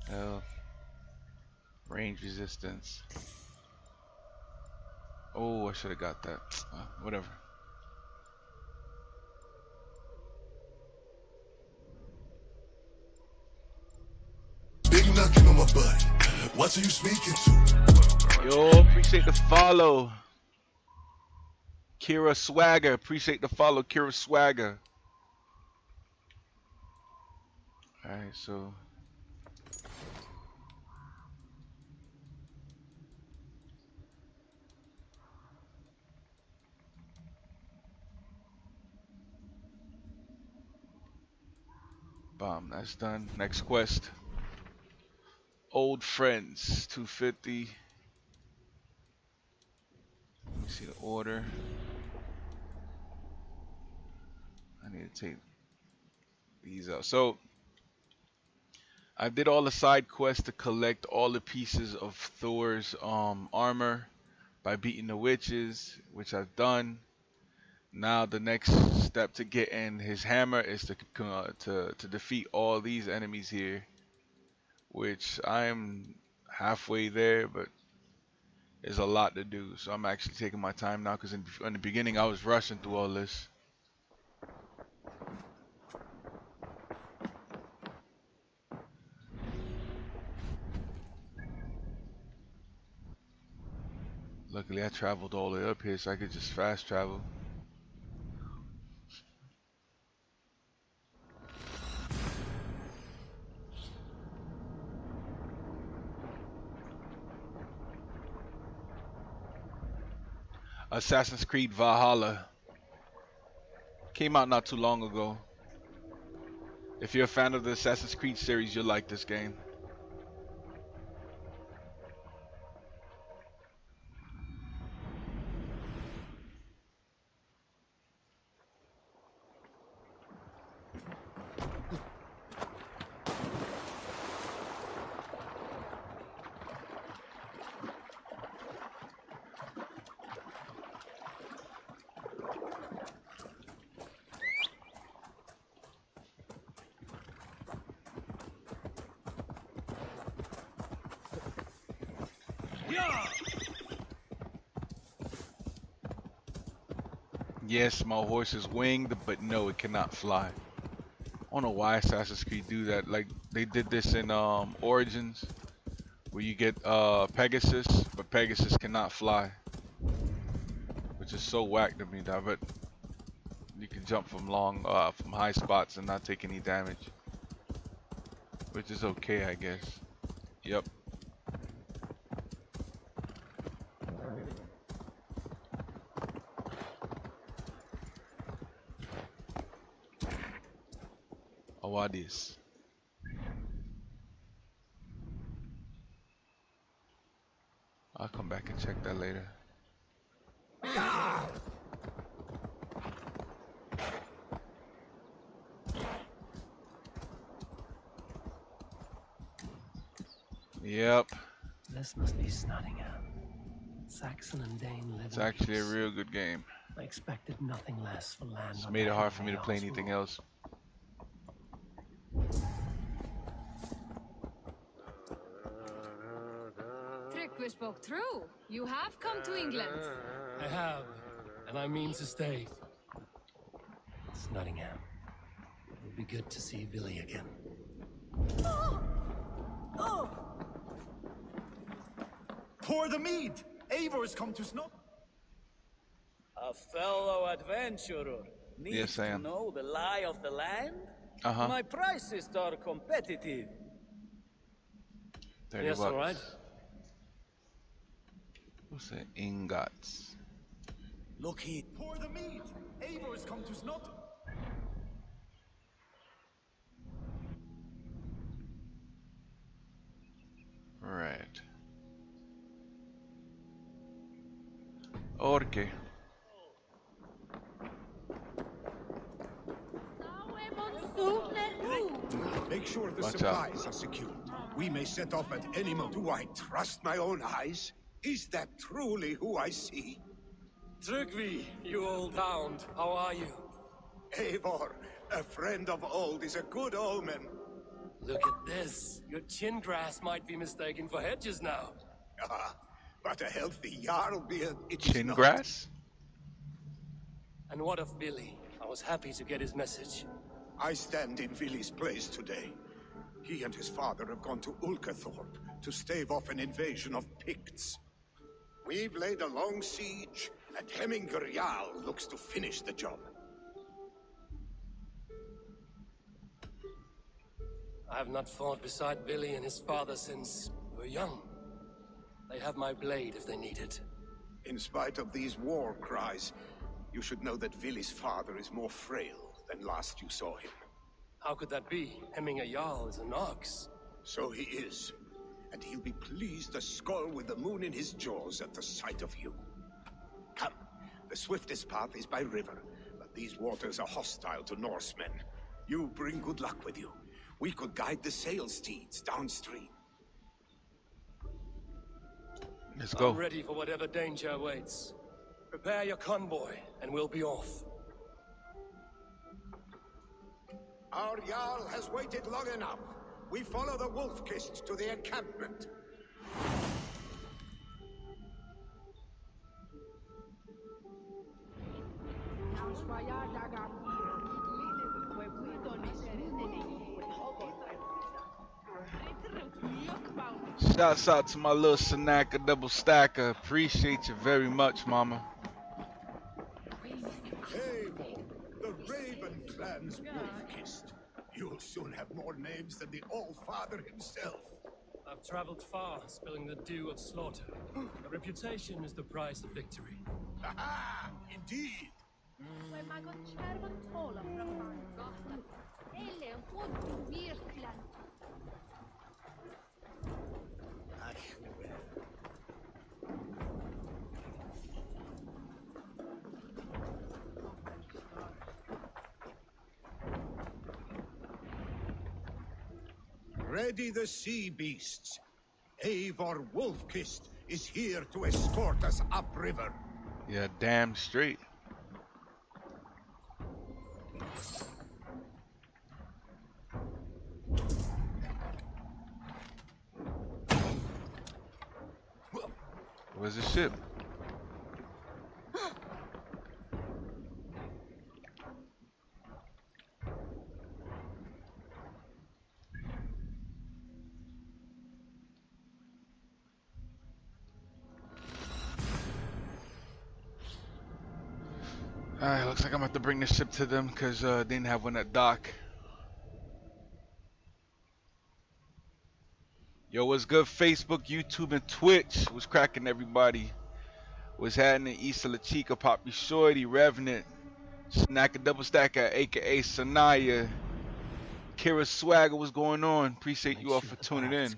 Health. Range resistance. Oh, I should have got that. Whatever. Big knocking on my butt. What are you speaking to? Yo, appreciate the follow. Kira Swagger. Appreciate the follow, Kira Swagger. Alright, so bomb, that's done. Next quest. Old friends, 250. Let me see the order. I need to take these out. So I did all the side quests to collect all the pieces of Thor's armor by beating the witches, which I've done. Now the next step to getting his hammer is to defeat all these enemies here, which I'm halfway there, but there's a lot to do. So I'm actually taking my time now, because in the beginning I was rushing through all this. Luckily I traveled all the way up here so I could just fast travel. Assassin's Creed Valhalla came out not too long ago. If you're a fan of the Assassin's Creed series, you'll like this game. Yes, my horse is winged, but no, it cannot fly. I don't know why Assassin's Creed do that. Like, they did this in Origins, where you get Pegasus, but Pegasus cannot fly, which is so whack to me. But you can jump from from high spots and not take any damage, which is okay, I guess. Yep. Awadis. I'll come back and check that later. Yep. This must be Snottingham. Saxon and Dane live. It's actually a real good game. I expected nothing less for land. It's made it hard for me to play anything else. Tryggvi spoke true. You have come to England. I have, and I mean to stay. Snottingham. It will be good to see Billy again. Pour the mead! Eivor come to Snot. A fellow adventurer needs to know the lie of the land? Uh-huh. My prices are competitive. 30 Yes, bucks. all right. What's that? Ingots. Look here. Pour the mead! Eivor has come to Snot. Right. Okay. Make sure the Watch supplies are secured. We may set off at any moment. Do I trust my own eyes? Is that truly who I see? Trygvi, you old hound, how are you? Eivor, a friend of old is a good omen. Look at this. Your chin grass might be mistaken for hedges now. Ah, but a healthy Jarl beard, it is Chin not. grass? And what of Billy? I was happy to get his message. I stand in Vili's place today. He and his father have gone to Ulkathorpe to stave off an invasion of Picts. We've laid a long siege, and Hemminger Jarl looks to finish the job. I have not fought beside Billy and his father since we were young. They have my blade if they need it. In spite of these war cries, you should know that Vili's father is more frail than last you saw him. How could that be? Hemminger Jarl is an ox. So he is. And he'll be pleased to skull with the moon in his jaws at the sight of you. Come, the swiftest path is by river, but these waters are hostile to Norsemen. You bring good luck with you. We could guide the sail steeds downstream. Let's go. I'm ready for whatever danger awaits. Prepare your convoy, and we'll be off. Our Jarl has waited long enough. We follow the Wolf-Kist to the encampment. Shouts out to my little Sanaka double stacker. Appreciate you very much, mama. Eivor, the Raven Clan's Wolf-Kist. You'll soon have more names than the All-Father himself. I've traveled far, spilling the dew of slaughter. A reputation is the price of victory. Aha! Indeed! Ready the sea beasts. Eivor Wolf-Kist is here to escort us upriver. Yeah, damn straight. Where's the ship? Alright, looks like I'm gonna have to bring this ship to them because they didn't have one at dock. Yo, what's good? Facebook, YouTube, and Twitch. What's cracking, everybody? What's happening? Issa La Chica, Poppy Shorty, Revenant, Snacker Double Stacker, aka Sanaya, Kira Swagger. What's going on? Appreciate you all for tuning in.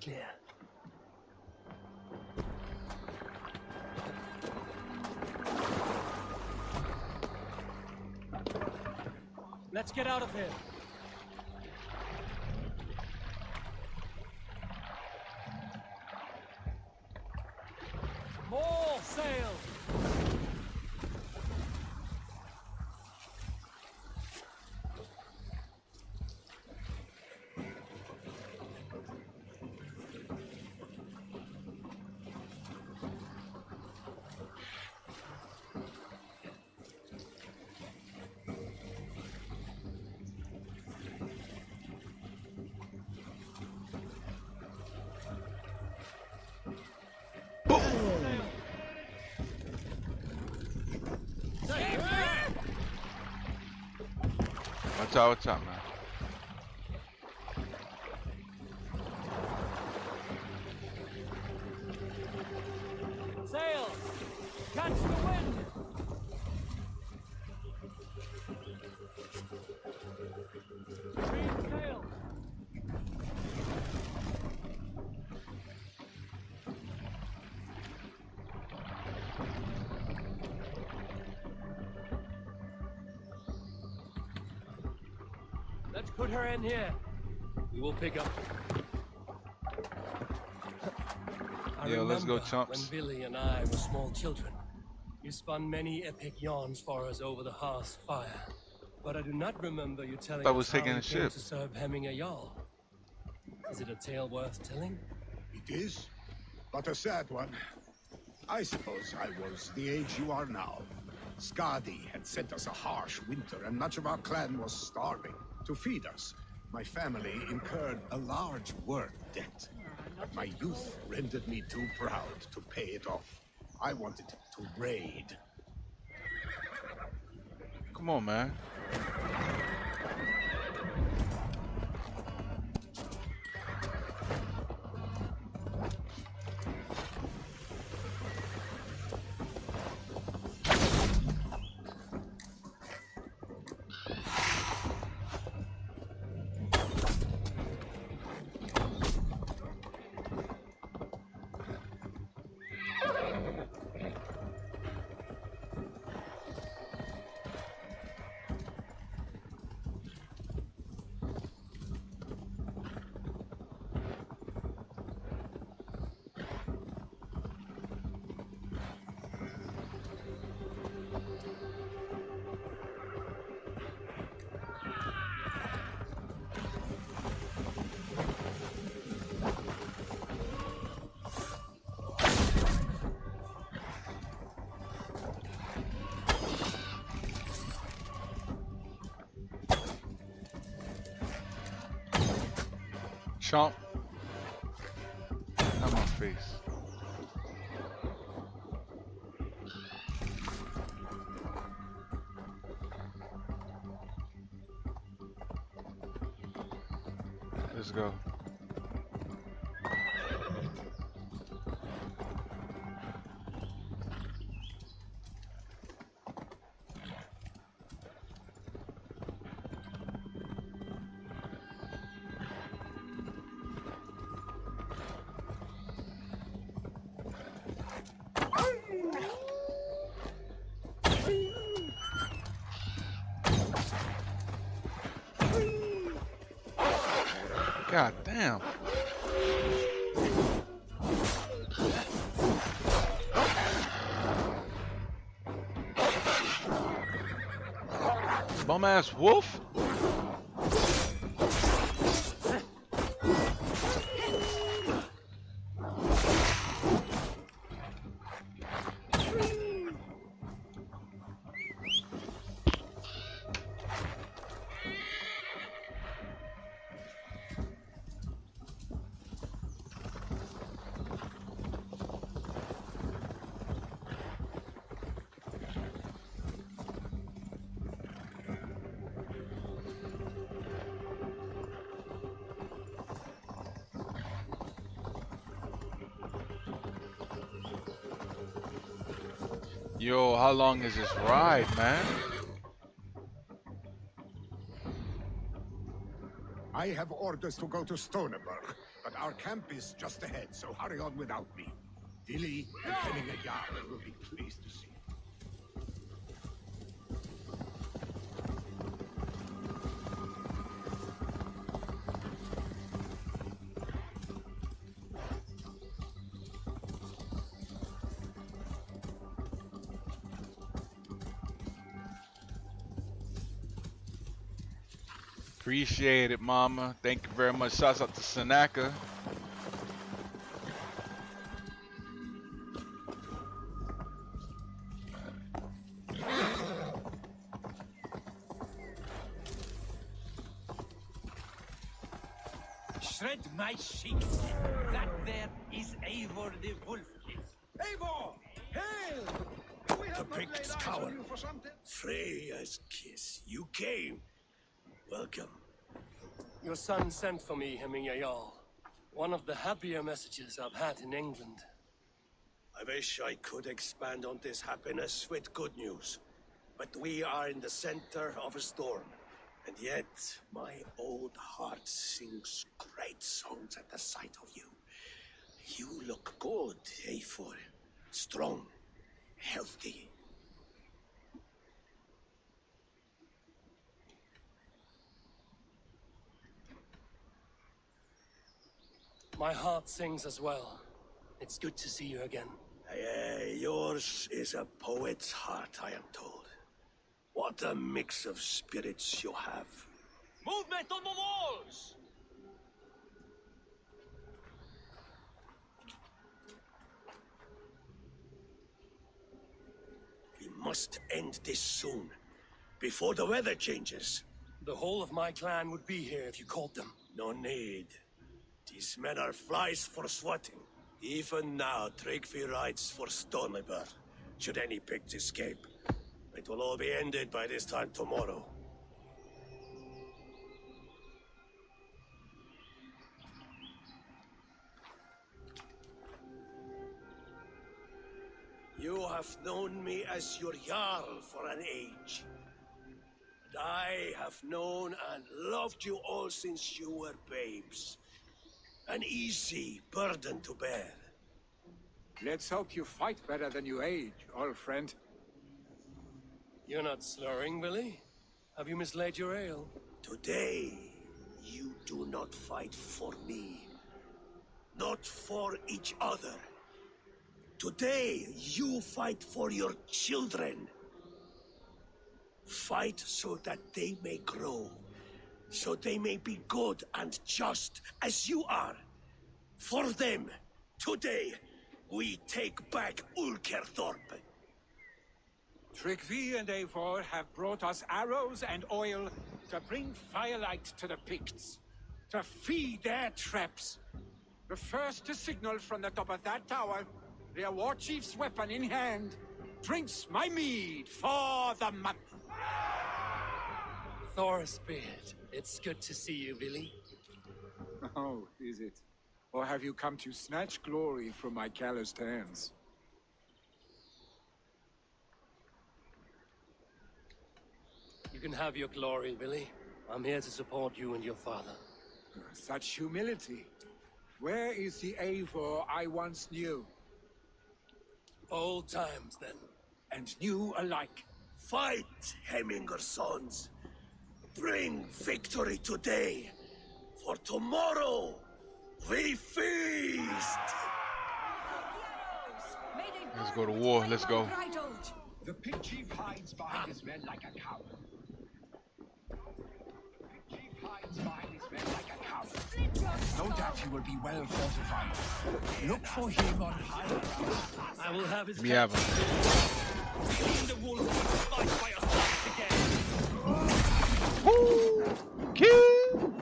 Let's get out of here. More sail! What's up, man? Catch the wind! Reef sail! Let's put her in here. We will pick up. Yeah, let's go, chumps. When Billy and I were small children, you spun many epic yarns for us over the hearth fire. But I do not remember you telling That was us how taking you a came ship. to serve Hemminger Jarl. Is it a tale worth telling? It is, but a sad one. I suppose I was the age you are now. Skadi had sent us a harsh winter, and much of our clan was starving. To feed us, my family incurred a large work debt. But my youth rendered me too proud to pay it off. I wanted to raid. Come on, man. Chomp. Not my face. Let's go. God damn. Bum ass wolf? Yo, how long is this ride, man? I have orders to go to Stoneberg, but our camp is just ahead, so hurry on without me. Dilly and Hemminger Jarl will be pleased to see you. Appreciate it, mama. Thank you very much. Shouts out to Sanaka. Shred my sheets. That there is Eivor the Wolfkiss. Eivor! Hail! We have not laid eyes on you for some time. Freya's kiss. You came. Welcome. Your son sent for me, Hemminger Jarl. One of the happier messages I've had in England. I wish I could expand on this happiness with good news. But we are in the center of a storm. And yet, my old heart sings great songs at the sight of you. You look good, Eivor. Strong, healthy. My heart sings as well. It's good to see you again. Yours is a poet's heart, I am told. What a mix of spirits you have. Movement on the walls! We must end this soon, before the weather changes. The whole of my clan would be here if you called them. No need. These men are flies for swatting. Even now, Tryggvi rides for Stormybur, should any pigs escape. It will all be ended by this time tomorrow. You have known me as your Jarl for an age. And I have known and loved you all since you were babes. An easy burden to bear. Let's hope you fight better than you age, old friend. You're not slurring, Billy? Have you mislaid your ale? Today, you do not fight for me. Not for each other. Today, you fight for your children. Fight so that they may grow. So they may be good and just as you are. For them, today, we take back Ulkerthorpe. Tryggvi and Eivor have brought us arrows and oil to bring firelight to the Picts, to feed their traps. The first to signal from the top of that tower, their war chief's weapon in hand, drinks my mead for the month. Thorisbeard, it's good to see you, Billy. Oh, is it? Or have you come to snatch glory from my calloused hands? You can have your glory, Billy. I'm here to support you and your father. Such humility. Where is the Eivor I once knew? Old times, then. And new alike. Fight, Hemminger's sons. Bring victory today. For tomorrow, we feast! Let's go to war. Let's go. The Pig Chief hides behind his men like a coward. No doubt he will be well fortified. Look for him on high ground. I will have his We have him. the wolf fight by us again. Woo! Kill!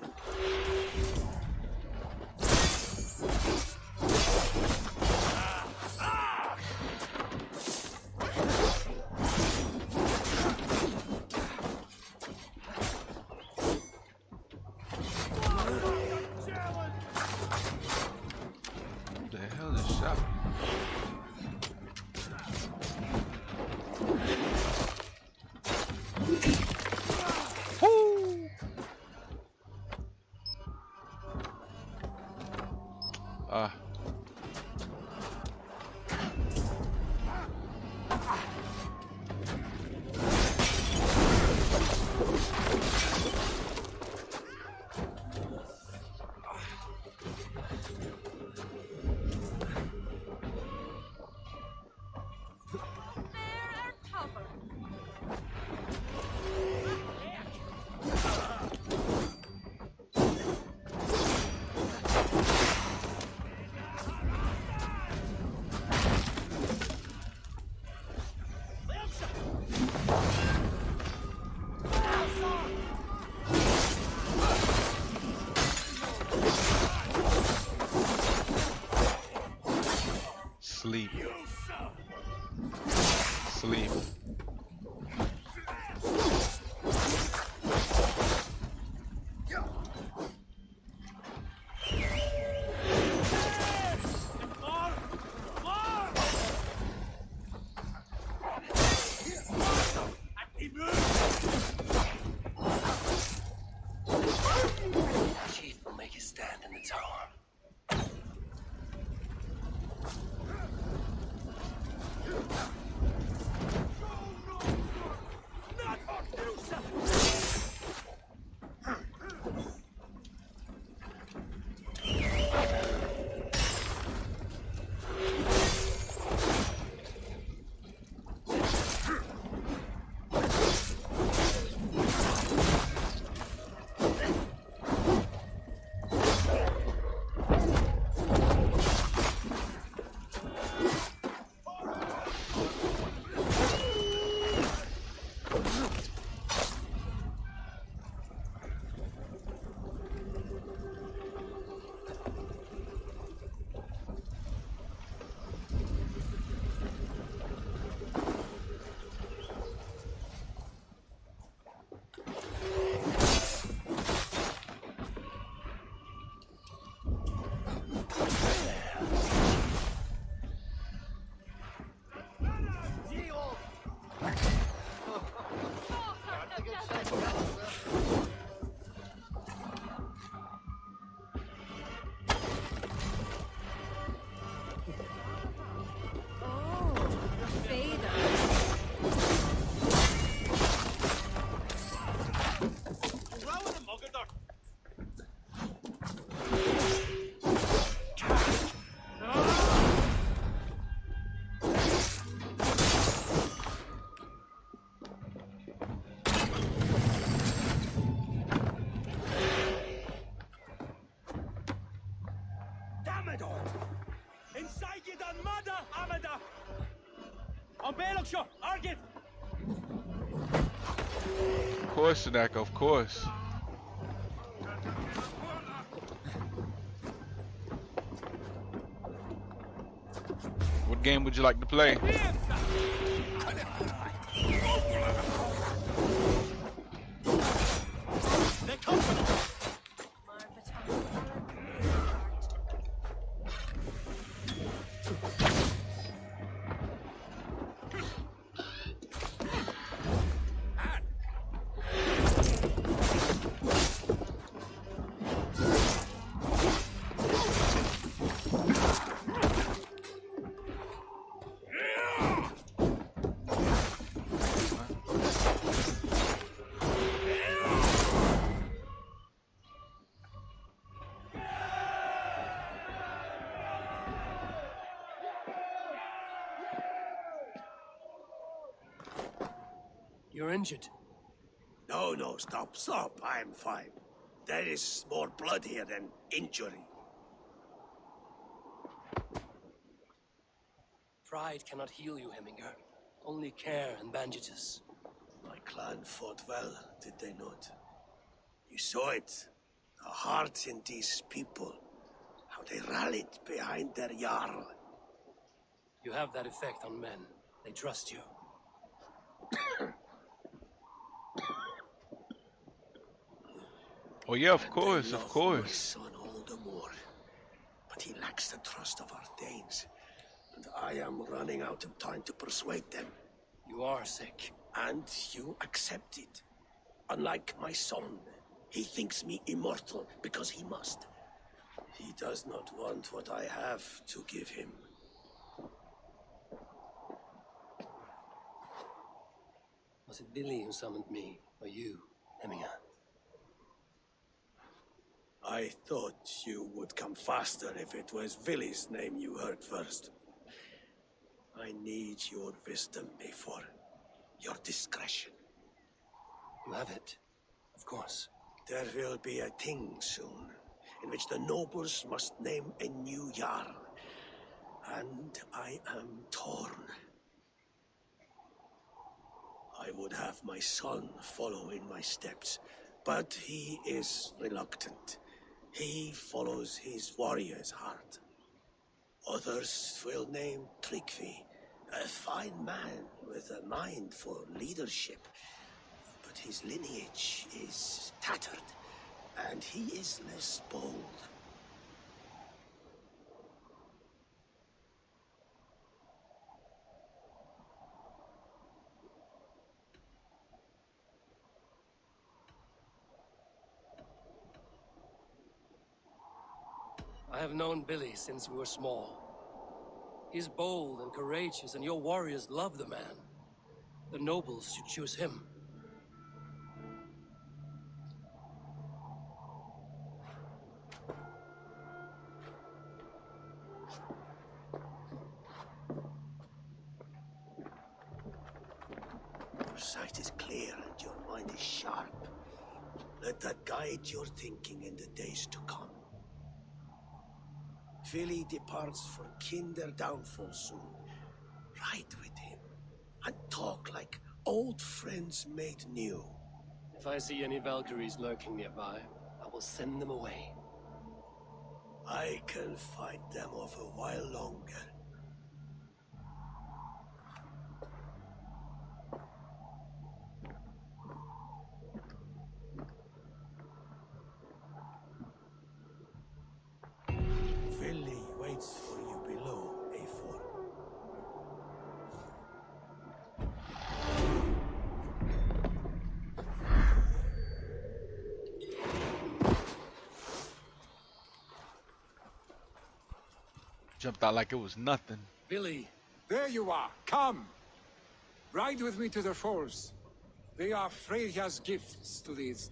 Who the hell is shot? Sleep. Sleep. Amador! Inside you the mother, Amador! On Belokshire, Argit! Of course, Sadaka, of course. What game would you like to play? You're injured. No, stop. I'm fine. There is more blood here than injury. Pride cannot heal you, Heminger. Only care and bandages. My clan fought well, did they not? You saw it. The heart in these people. How they rallied behind their Jarl. You have that effect on men. They trust you. Oh yeah, of course, They of love course. My son all the more. But he lacks the trust of our Danes. And I am running out of time to persuade them. You are sick. And you accept it. Unlike my son, he thinks me immortal because he must. He does not want what I have to give him. Was it Billy who summoned me, or you, Heminger? I thought you would come faster if it was Villy's name you heard first. I need your wisdom before your discretion. You have it, of course. There will be a thing soon, in which the nobles must name a new Jarl. And I am torn. I would have my son follow in my steps, but he is reluctant. He follows his warrior's heart. Others will name Tryggvi, a fine man with a mind for leadership. But his lineage is tattered, and he is less bold. I have known Billy since we were small. He's bold and courageous, and your warriors love the man. The nobles should choose him. Your sight is clear and your mind is sharp. Let that guide your thinking in the days to come. Vili departs for Kinder downfall soon. Ride with him and talk like old friends made new. If I see any Valkyries lurking nearby, I will send them away. I can fight them off a while longer. Vili waits for you below, A4. Jumped out like it was nothing. Billy. There you are. Come. Ride with me to the falls. They are Freya's gifts to these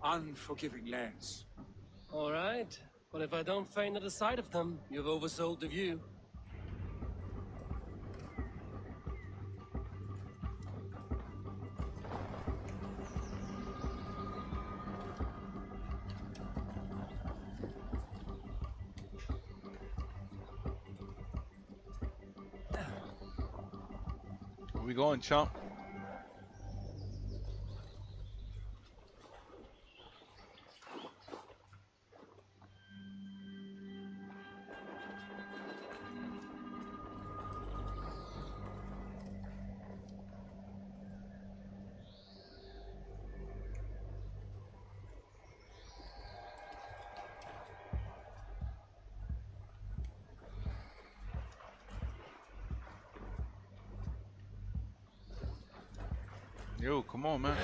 unforgiving lands. All right. But if I don't faint at the sight of them, you've oversold the view. we going, chump? Yo, come on, man.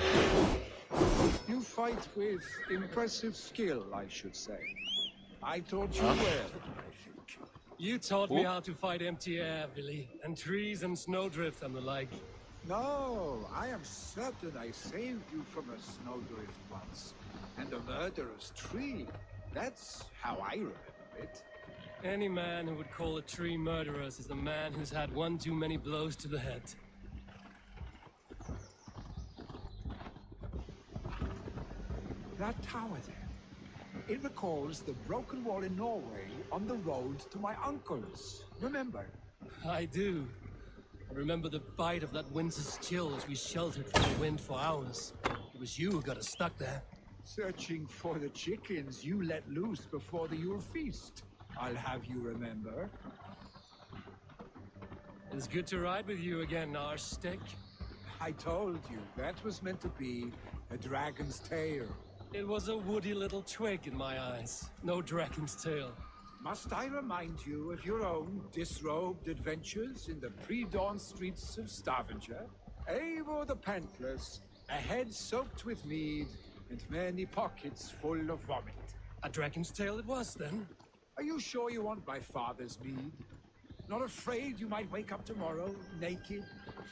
You fight with impressive skill, I should say. I taught you well, I think. You taught me how to fight empty air, Billy, and trees and snowdrift and the like. No, I am certain I saved you from a snowdrift once, and a murderous tree. That's how I remember it. Any man who would call a tree murderous is a man who's had one too many blows to the head. That tower there, it recalls the broken wall in Norway on the road to my uncle's. Remember? I do. I remember the bite of that winter's chill as we sheltered from the wind for hours. It was you who got us stuck there. Searching for the chickens you let loose before the Yule feast. I'll have you remember. It's good to ride with you again, Arstick. I told you, that was meant to be a dragon's tail. It was a woody little twig in my eyes. No dragon's tail. Must I remind you of your own disrobed adventures in the pre-dawn streets of Stavanger? Eivor the Pantless, a head soaked with mead, and many pockets full of vomit. A dragon's tail it was, then? Are you sure you want my father's mead? Not afraid you might wake up tomorrow, naked,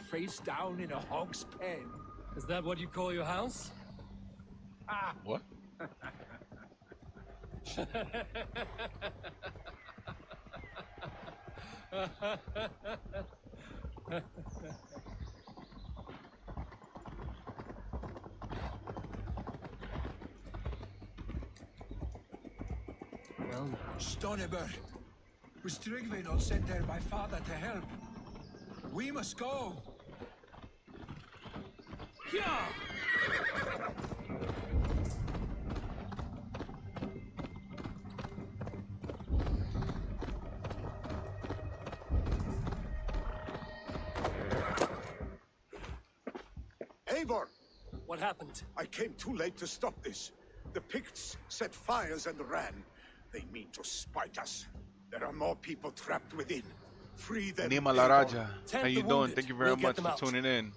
face down in a hog's pen? Is that what you call your house? Ah. What? Well, Stonebur, was Tryggve not sent there by father to help? We must go. Yeah! Eivor! What happened? I came too late to stop this. The Picts set fires and ran. They mean to spite us. There are more people trapped within. Free them. Nima Laraja, how you doing? Thank you very much for tuning in.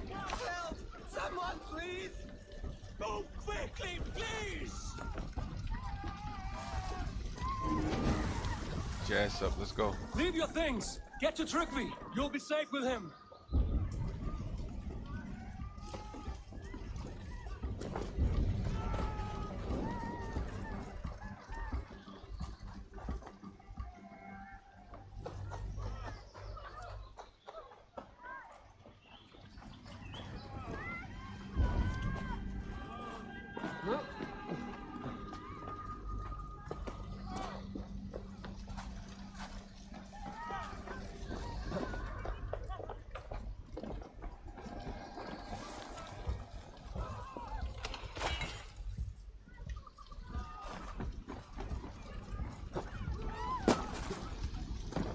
Help! Someone, please! Move quickly, please! Jazz up, let's go. Leave your things! Get to Tryggve! You'll be safe with him!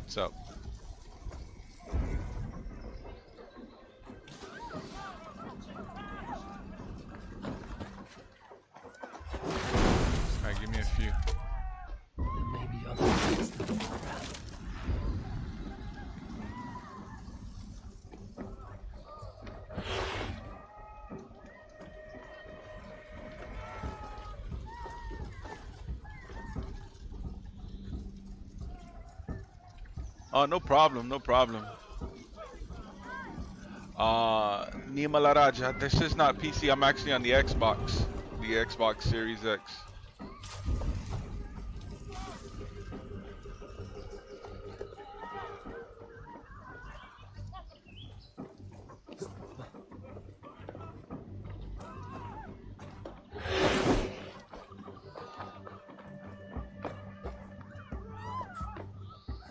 What's up? Alright, give me a few. There may be other things to do. Oh, no problem, no problem. Nima Laraja, this is not PC, I'm actually on the Xbox Series X.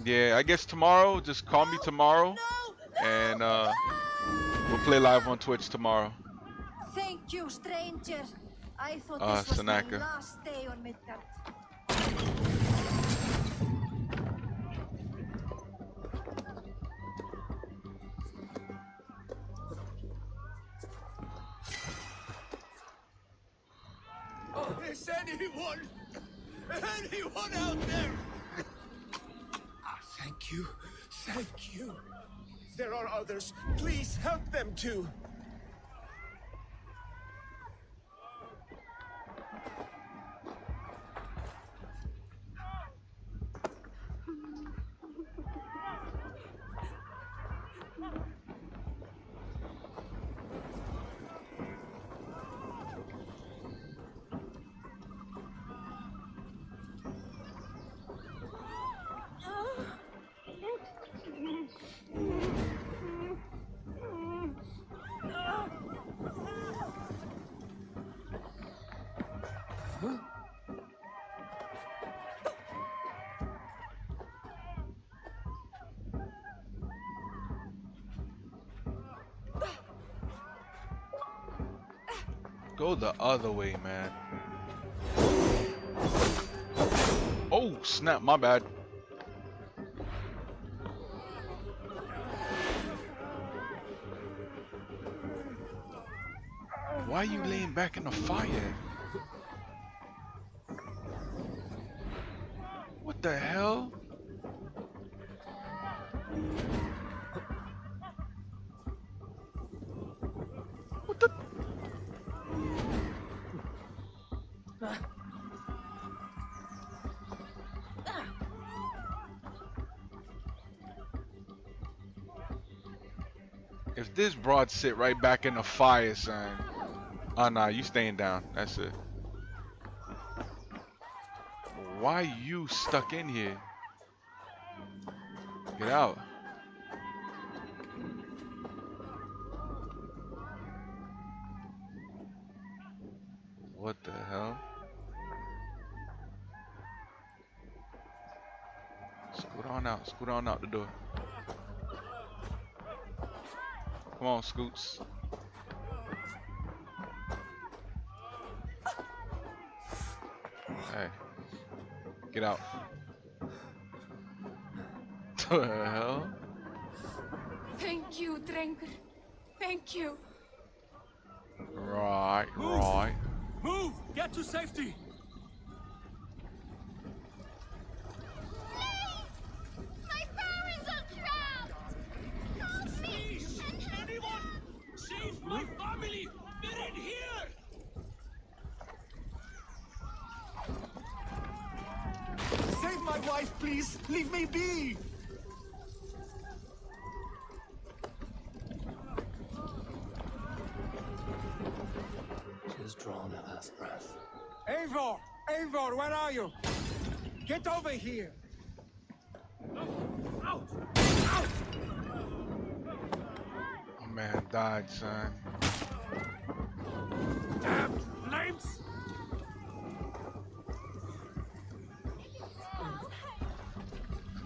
Yeah, I guess tomorrow. Just call me tomorrow, and we'll play live on Twitch tomorrow. Thank you, stranger. I thought this was my Sanaka. last day on Midgard. Oh, is anyone out there? Thank you. Thank you. There are others. Please help them too. Go the other way, man. Oh, snap, my bad. Why are you laying back in the fire? What the hell? What the? If this broad sit right back in the fire, son. Oh, nah, you staying down. That's it. Why you stuck in here? Get out. What the hell? Scoot on out. Scoot on out the door. Come on, Scoots. Hey. Get out. The hell? Thank you, Drengur. Thank you. Right, Move. right. Move! Get to safety! My parents are trapped! Help me! Anyone! Save my family! They're in here! Save my wife, please! Leave me be! She's drawn her last breath. Eivor! Eivor, where are you? Get over here! Out! My man died, son. Damn flames!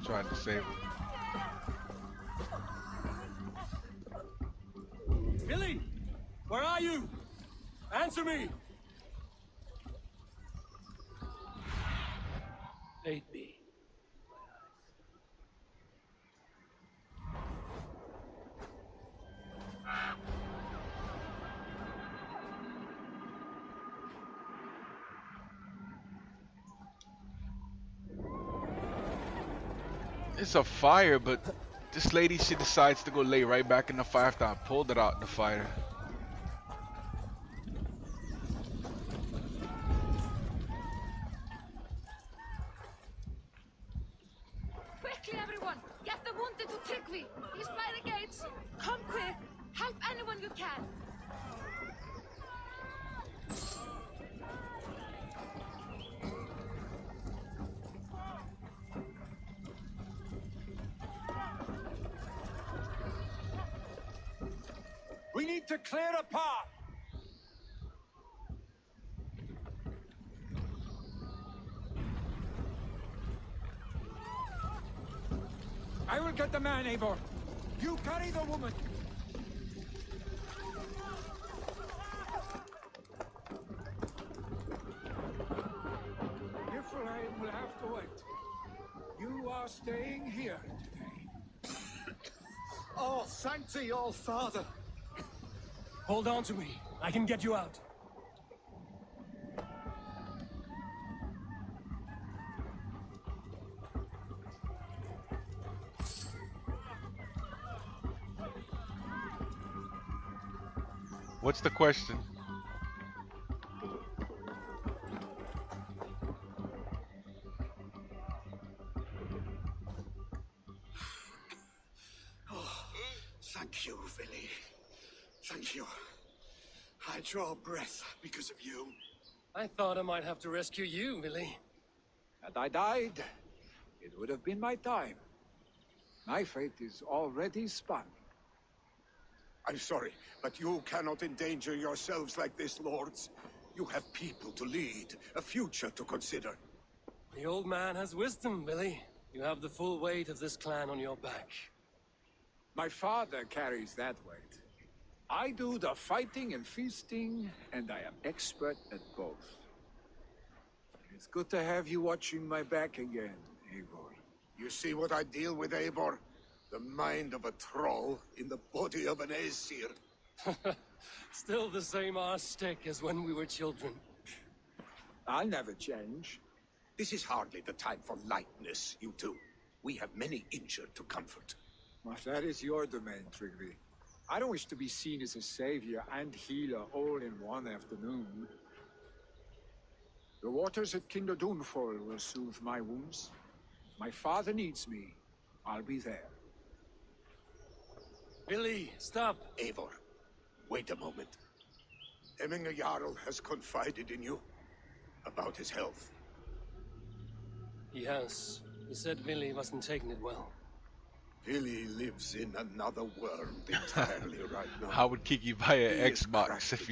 Tried to save him. Billy! Where are you? Answer me! Aid me. It's a fire, but this lady, she decides to go lay right back in the fire after I pulled it out the fire. Quickly, everyone! Get the wounded to Tryggvi! He's by the gates! Come quick! Help anyone you can! We need to clear a path! I will get the man, Eivor. You carry the woman. Niflheim will have to wait. You are staying here today. Oh, thank thee, all father. Hold on to me. I can get you out. What's the question? Thank you, Villy. Thank you. I draw breath because of you. I thought I might have to rescue you, Billy. Had I died, it would have been my time. My fate is already spun. I'm sorry, but you cannot endanger yourselves like this, lords. You have people to lead, a future to consider. The old man has wisdom, Billy. You have the full weight of this clan on your back. My father carries that weight. I do the fighting and feasting, and I am expert at both. It's good to have you watching my back again, Eivor. You see what I deal with, Eivor? The mind of a troll in the body of an Aesir. Still the same arse stick as when we were children. I'll never change. This is hardly the time for lightness, you two. We have many injured to comfort. Well, that is your domain, Trigby. I don't wish to be seen as a savior and healer all in one afternoon. The waters at Kinder Dunfall will soothe my wounds. If my father needs me, I'll be there. Billy, stop! Eivor, wait a moment. Hemminger Jarl has confided in you about his health. He has. He said Billy wasn't taking it well. Billy lives in another world entirely right now. How would Kiki buy an Xbox if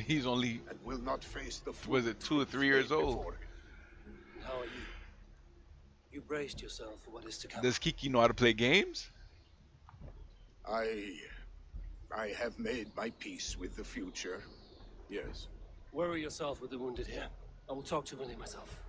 he's only, and will not face the was it 2 or 3 years old? How are you? You braced yourself for what is to come. Does Kiki know how to play games? I have made my peace with the future. Yes. Worry yourself with the wounded here. I will talk to Billy myself.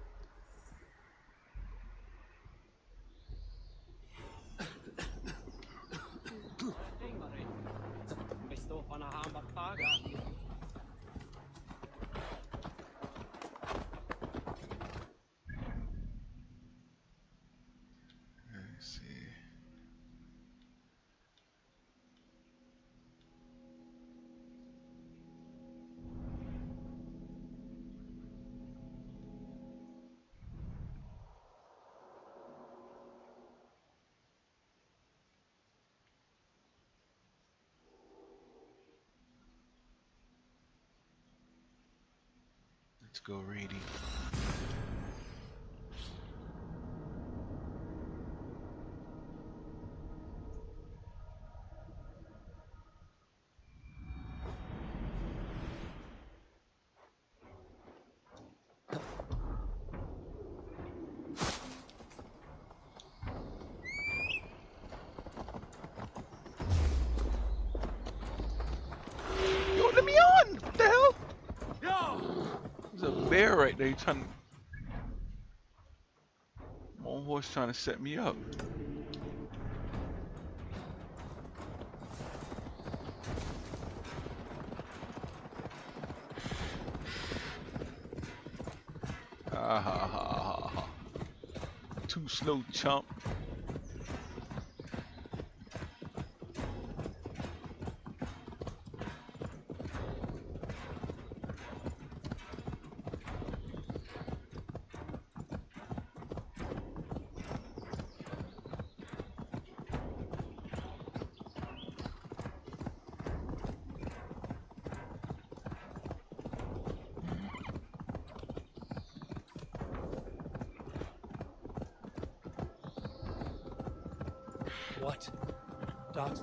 Let's go raiding. Yo, let me on! What the hell? There's a bear right there trying to... My own horse trying to set me up. Ah ha ha ha ha. Too slow, chump. What? Dot?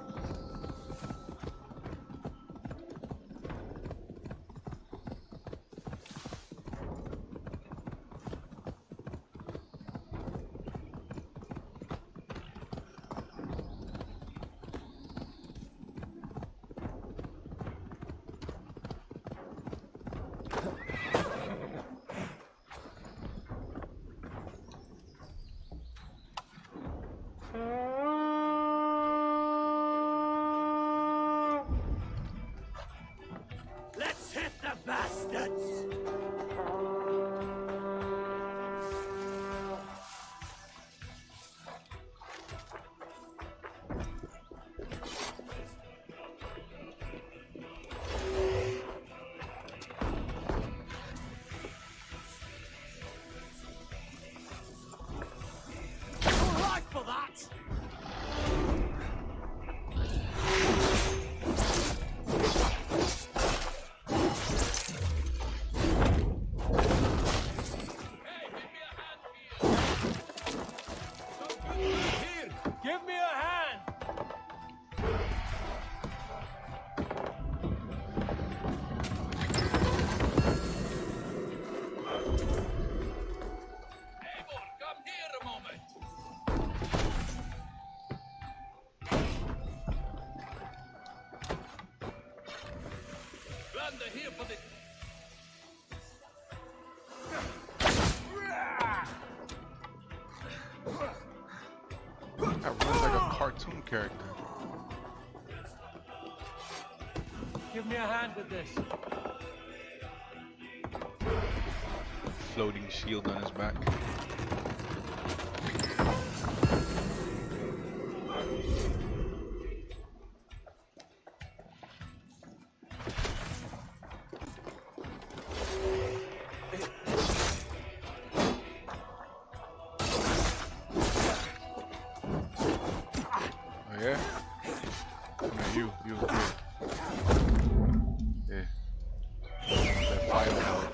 Commander here for the... That runs like a cartoon character. Give me a hand with this. Floating shield on his back. Oh yeah? No, you. Yeah. That fire mode.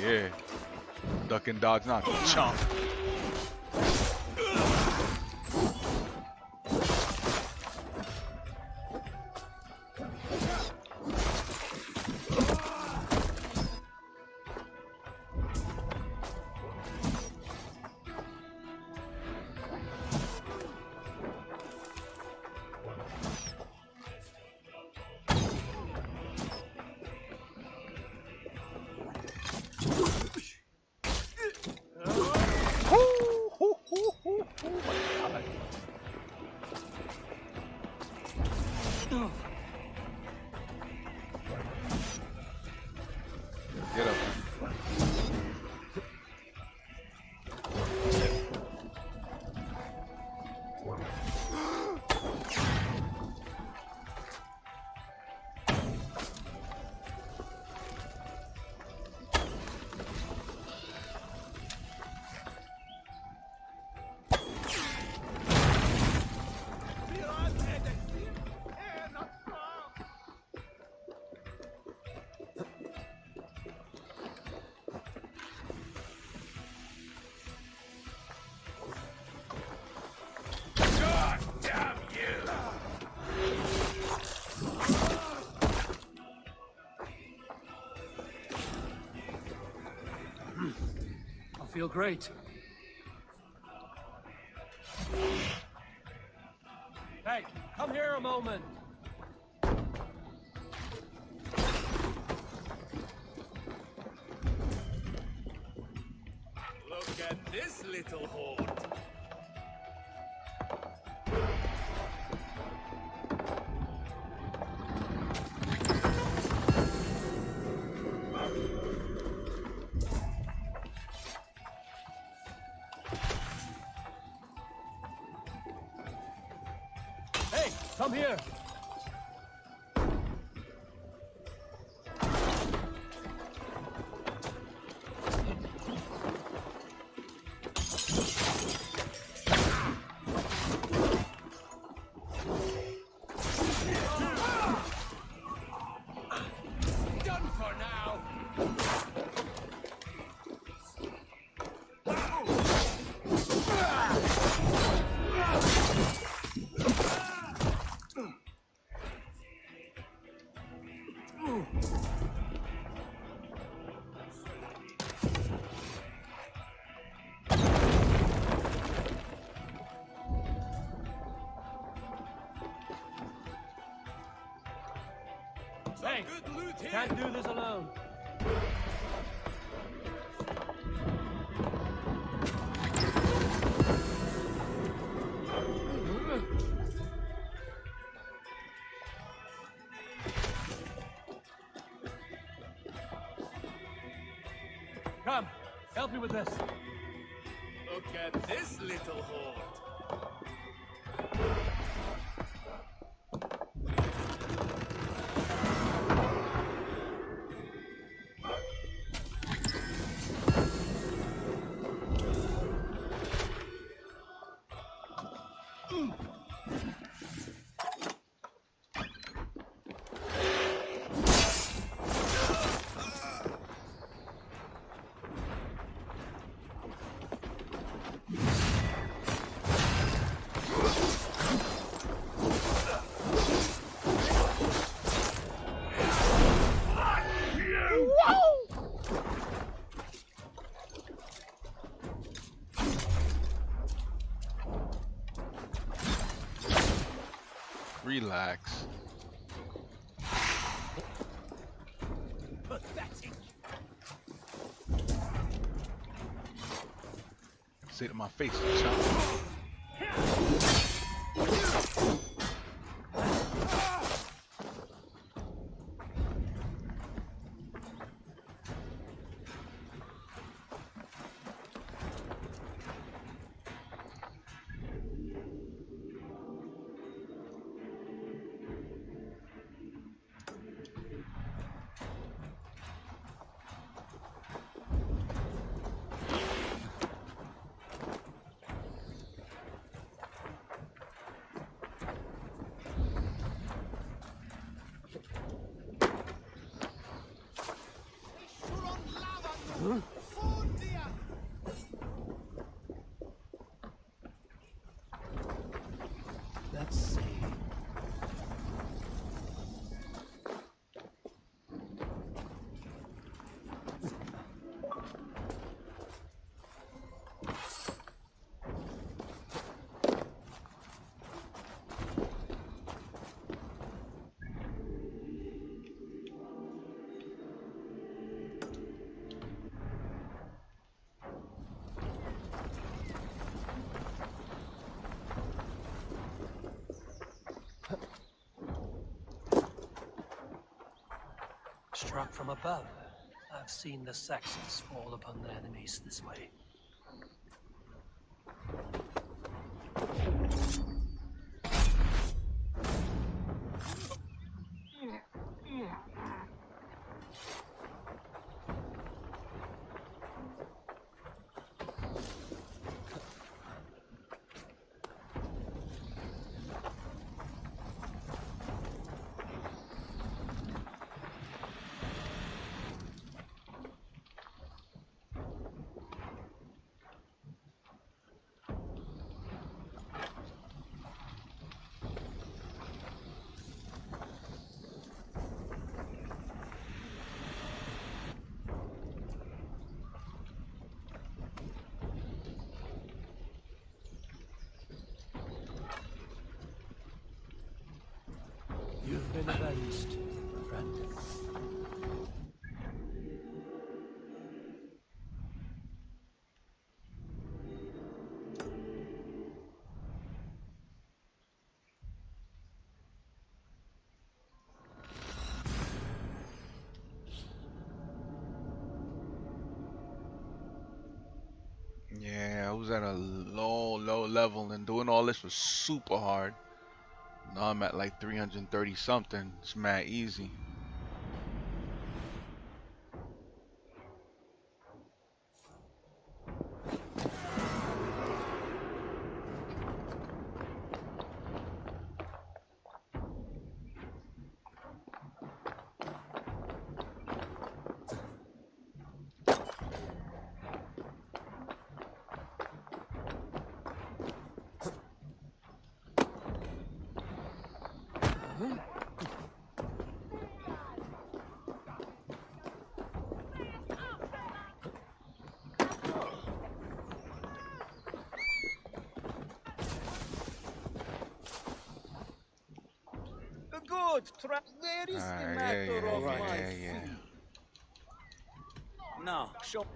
Yeah. Duck and dodge, not chomp. Get up. I feel great. Hey, come here a moment. Look at this little horde. Hey, come here. Done for now. Hey, can't do this alone. Come, help me with this. Look at this little horde. Relax. Say it in my face, chop. Let's see. Struck from above, I've seen the Saxons fall upon their enemies this way. You've been avenged, friend. Yeah, I was at a low level, and doing all this was super hard. Now I'm at like 330 something. It's mad easy. Good. Where is the matter of my yeah. Now, show.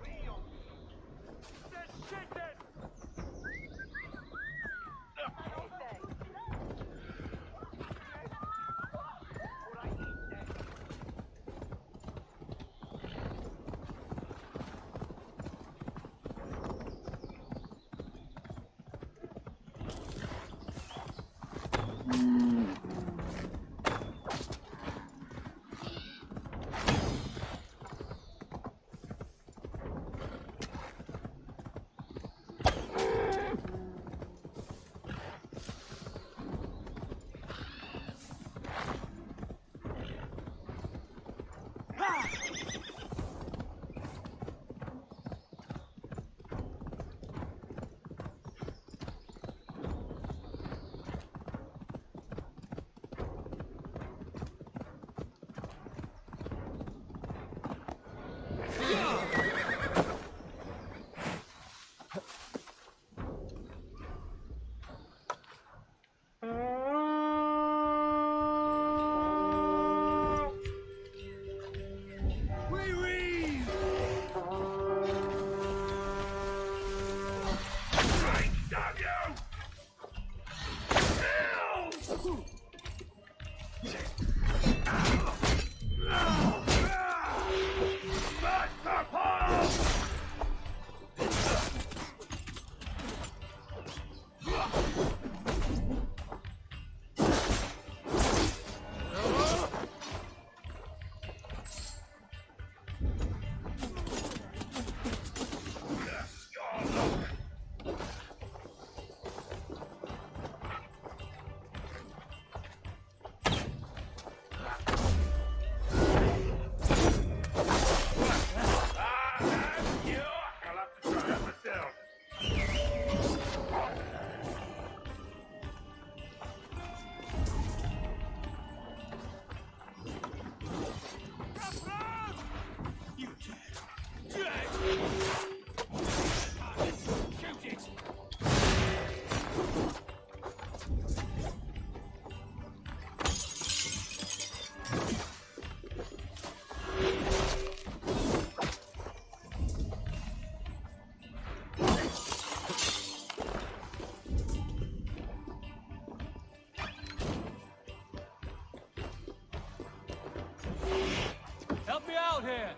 Help me out here!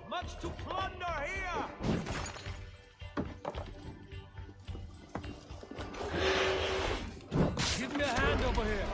Much to plunder here! Give me a hand over here!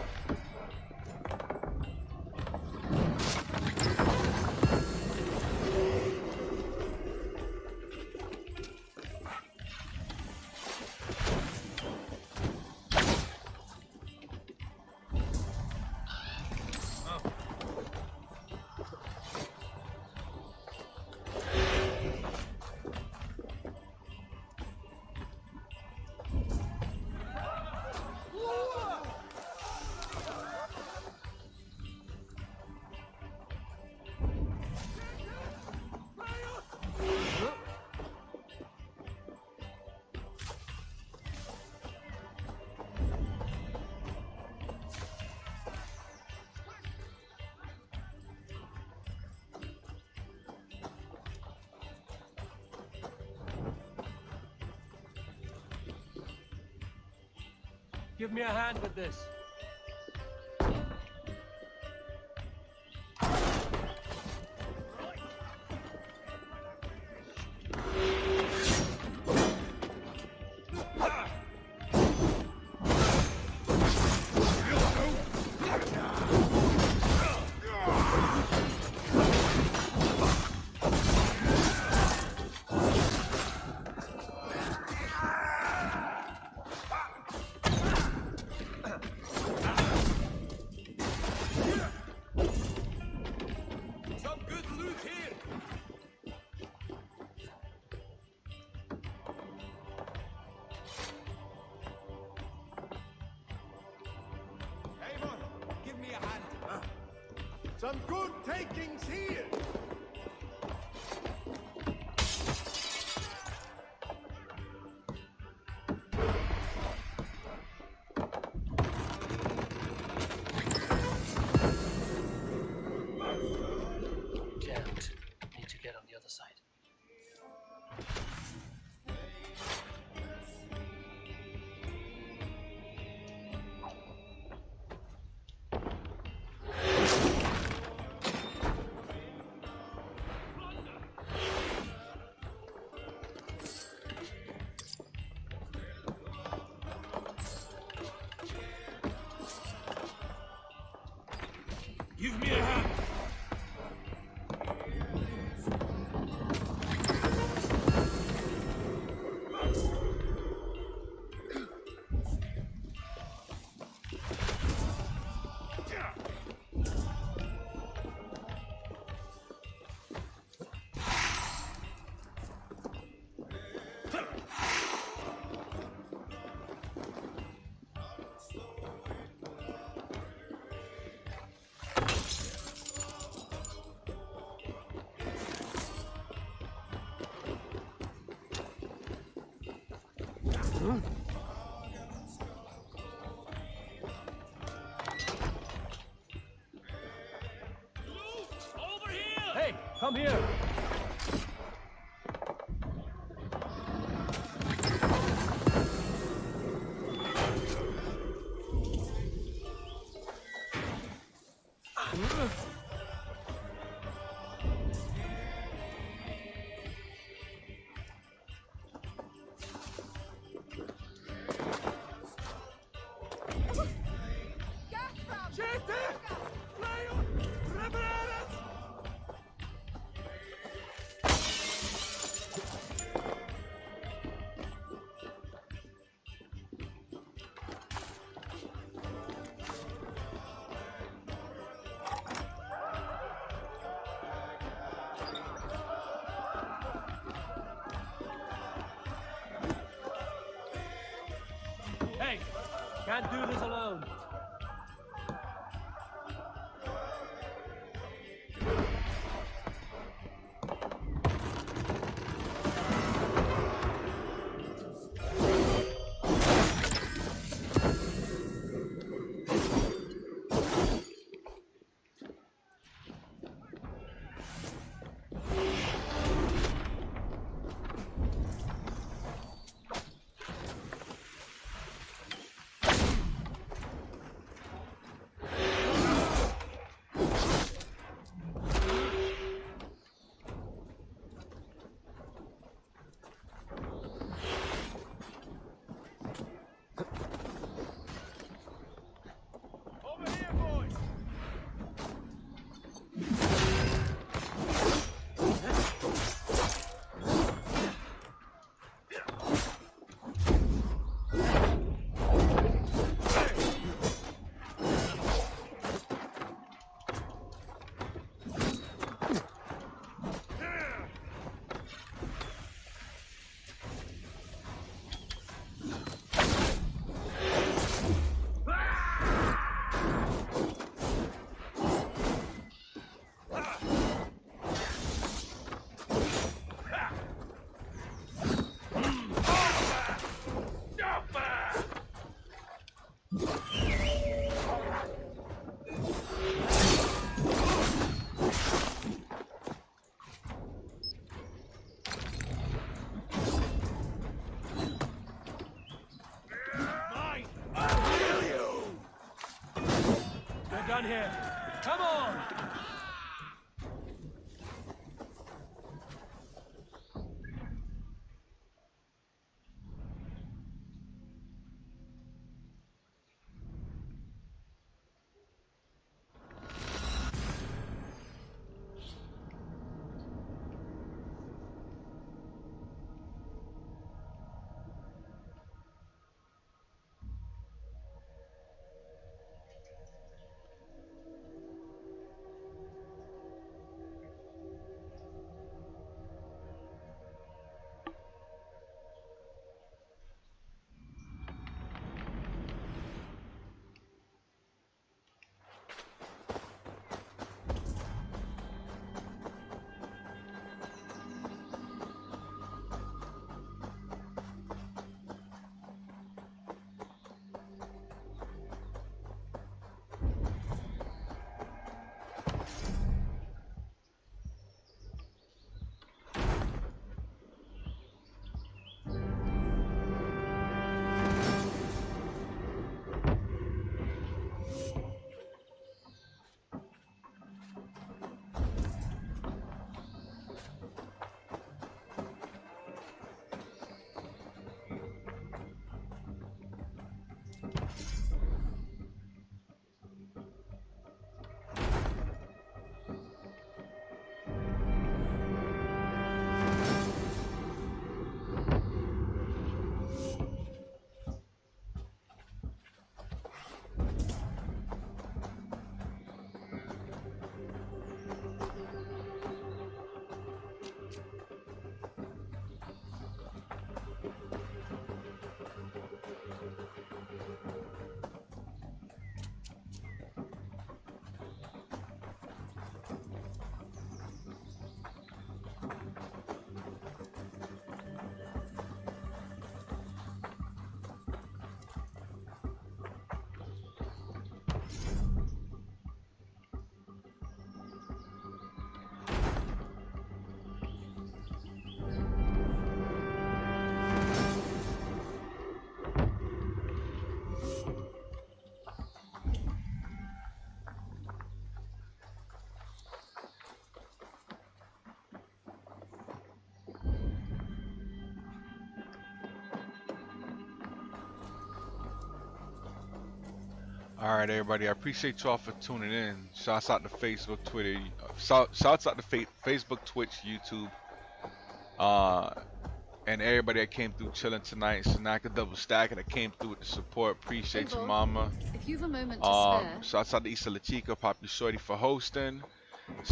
Give me a hand with this. Some good takings here! Can't. Need to get on the other side. Give me a hand! Hey, come here! Hey, can't do this alone. Done here. Come on! All right, everybody. I appreciate y'all for tuning in. Shouts out to Facebook, Twitter. Shouts out to Facebook, Twitch, YouTube, and everybody that came through chilling tonight. Sanaka Double Stack that came through with the support. Appreciate you, Mama. If you've a moment to spare. Shouts out to Issa La Chica, Poppy Shorty for hosting.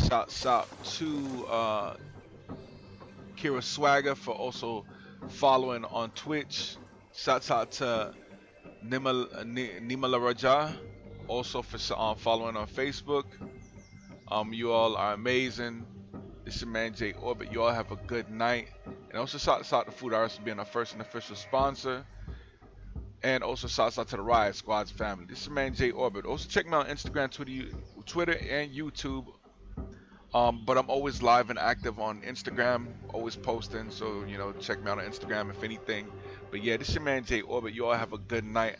Shouts out to Kira Swagger for also following on Twitch. Shouts out to Nimala Raja, also for following on Facebook. You all are amazing. This is your man Jay Orbit. You all have a good night. And also shout out to Food Arts for being our first and official sponsor. And also shout out to the Riot Squad's family. This is your man Jay Orbit. Also check me out on Instagram, Twitter, and YouTube. But I'm always live and active on Instagram, always posting. So, you know, check me out on Instagram if anything. But yeah, this is your man Jay Orbit. You all have a good night.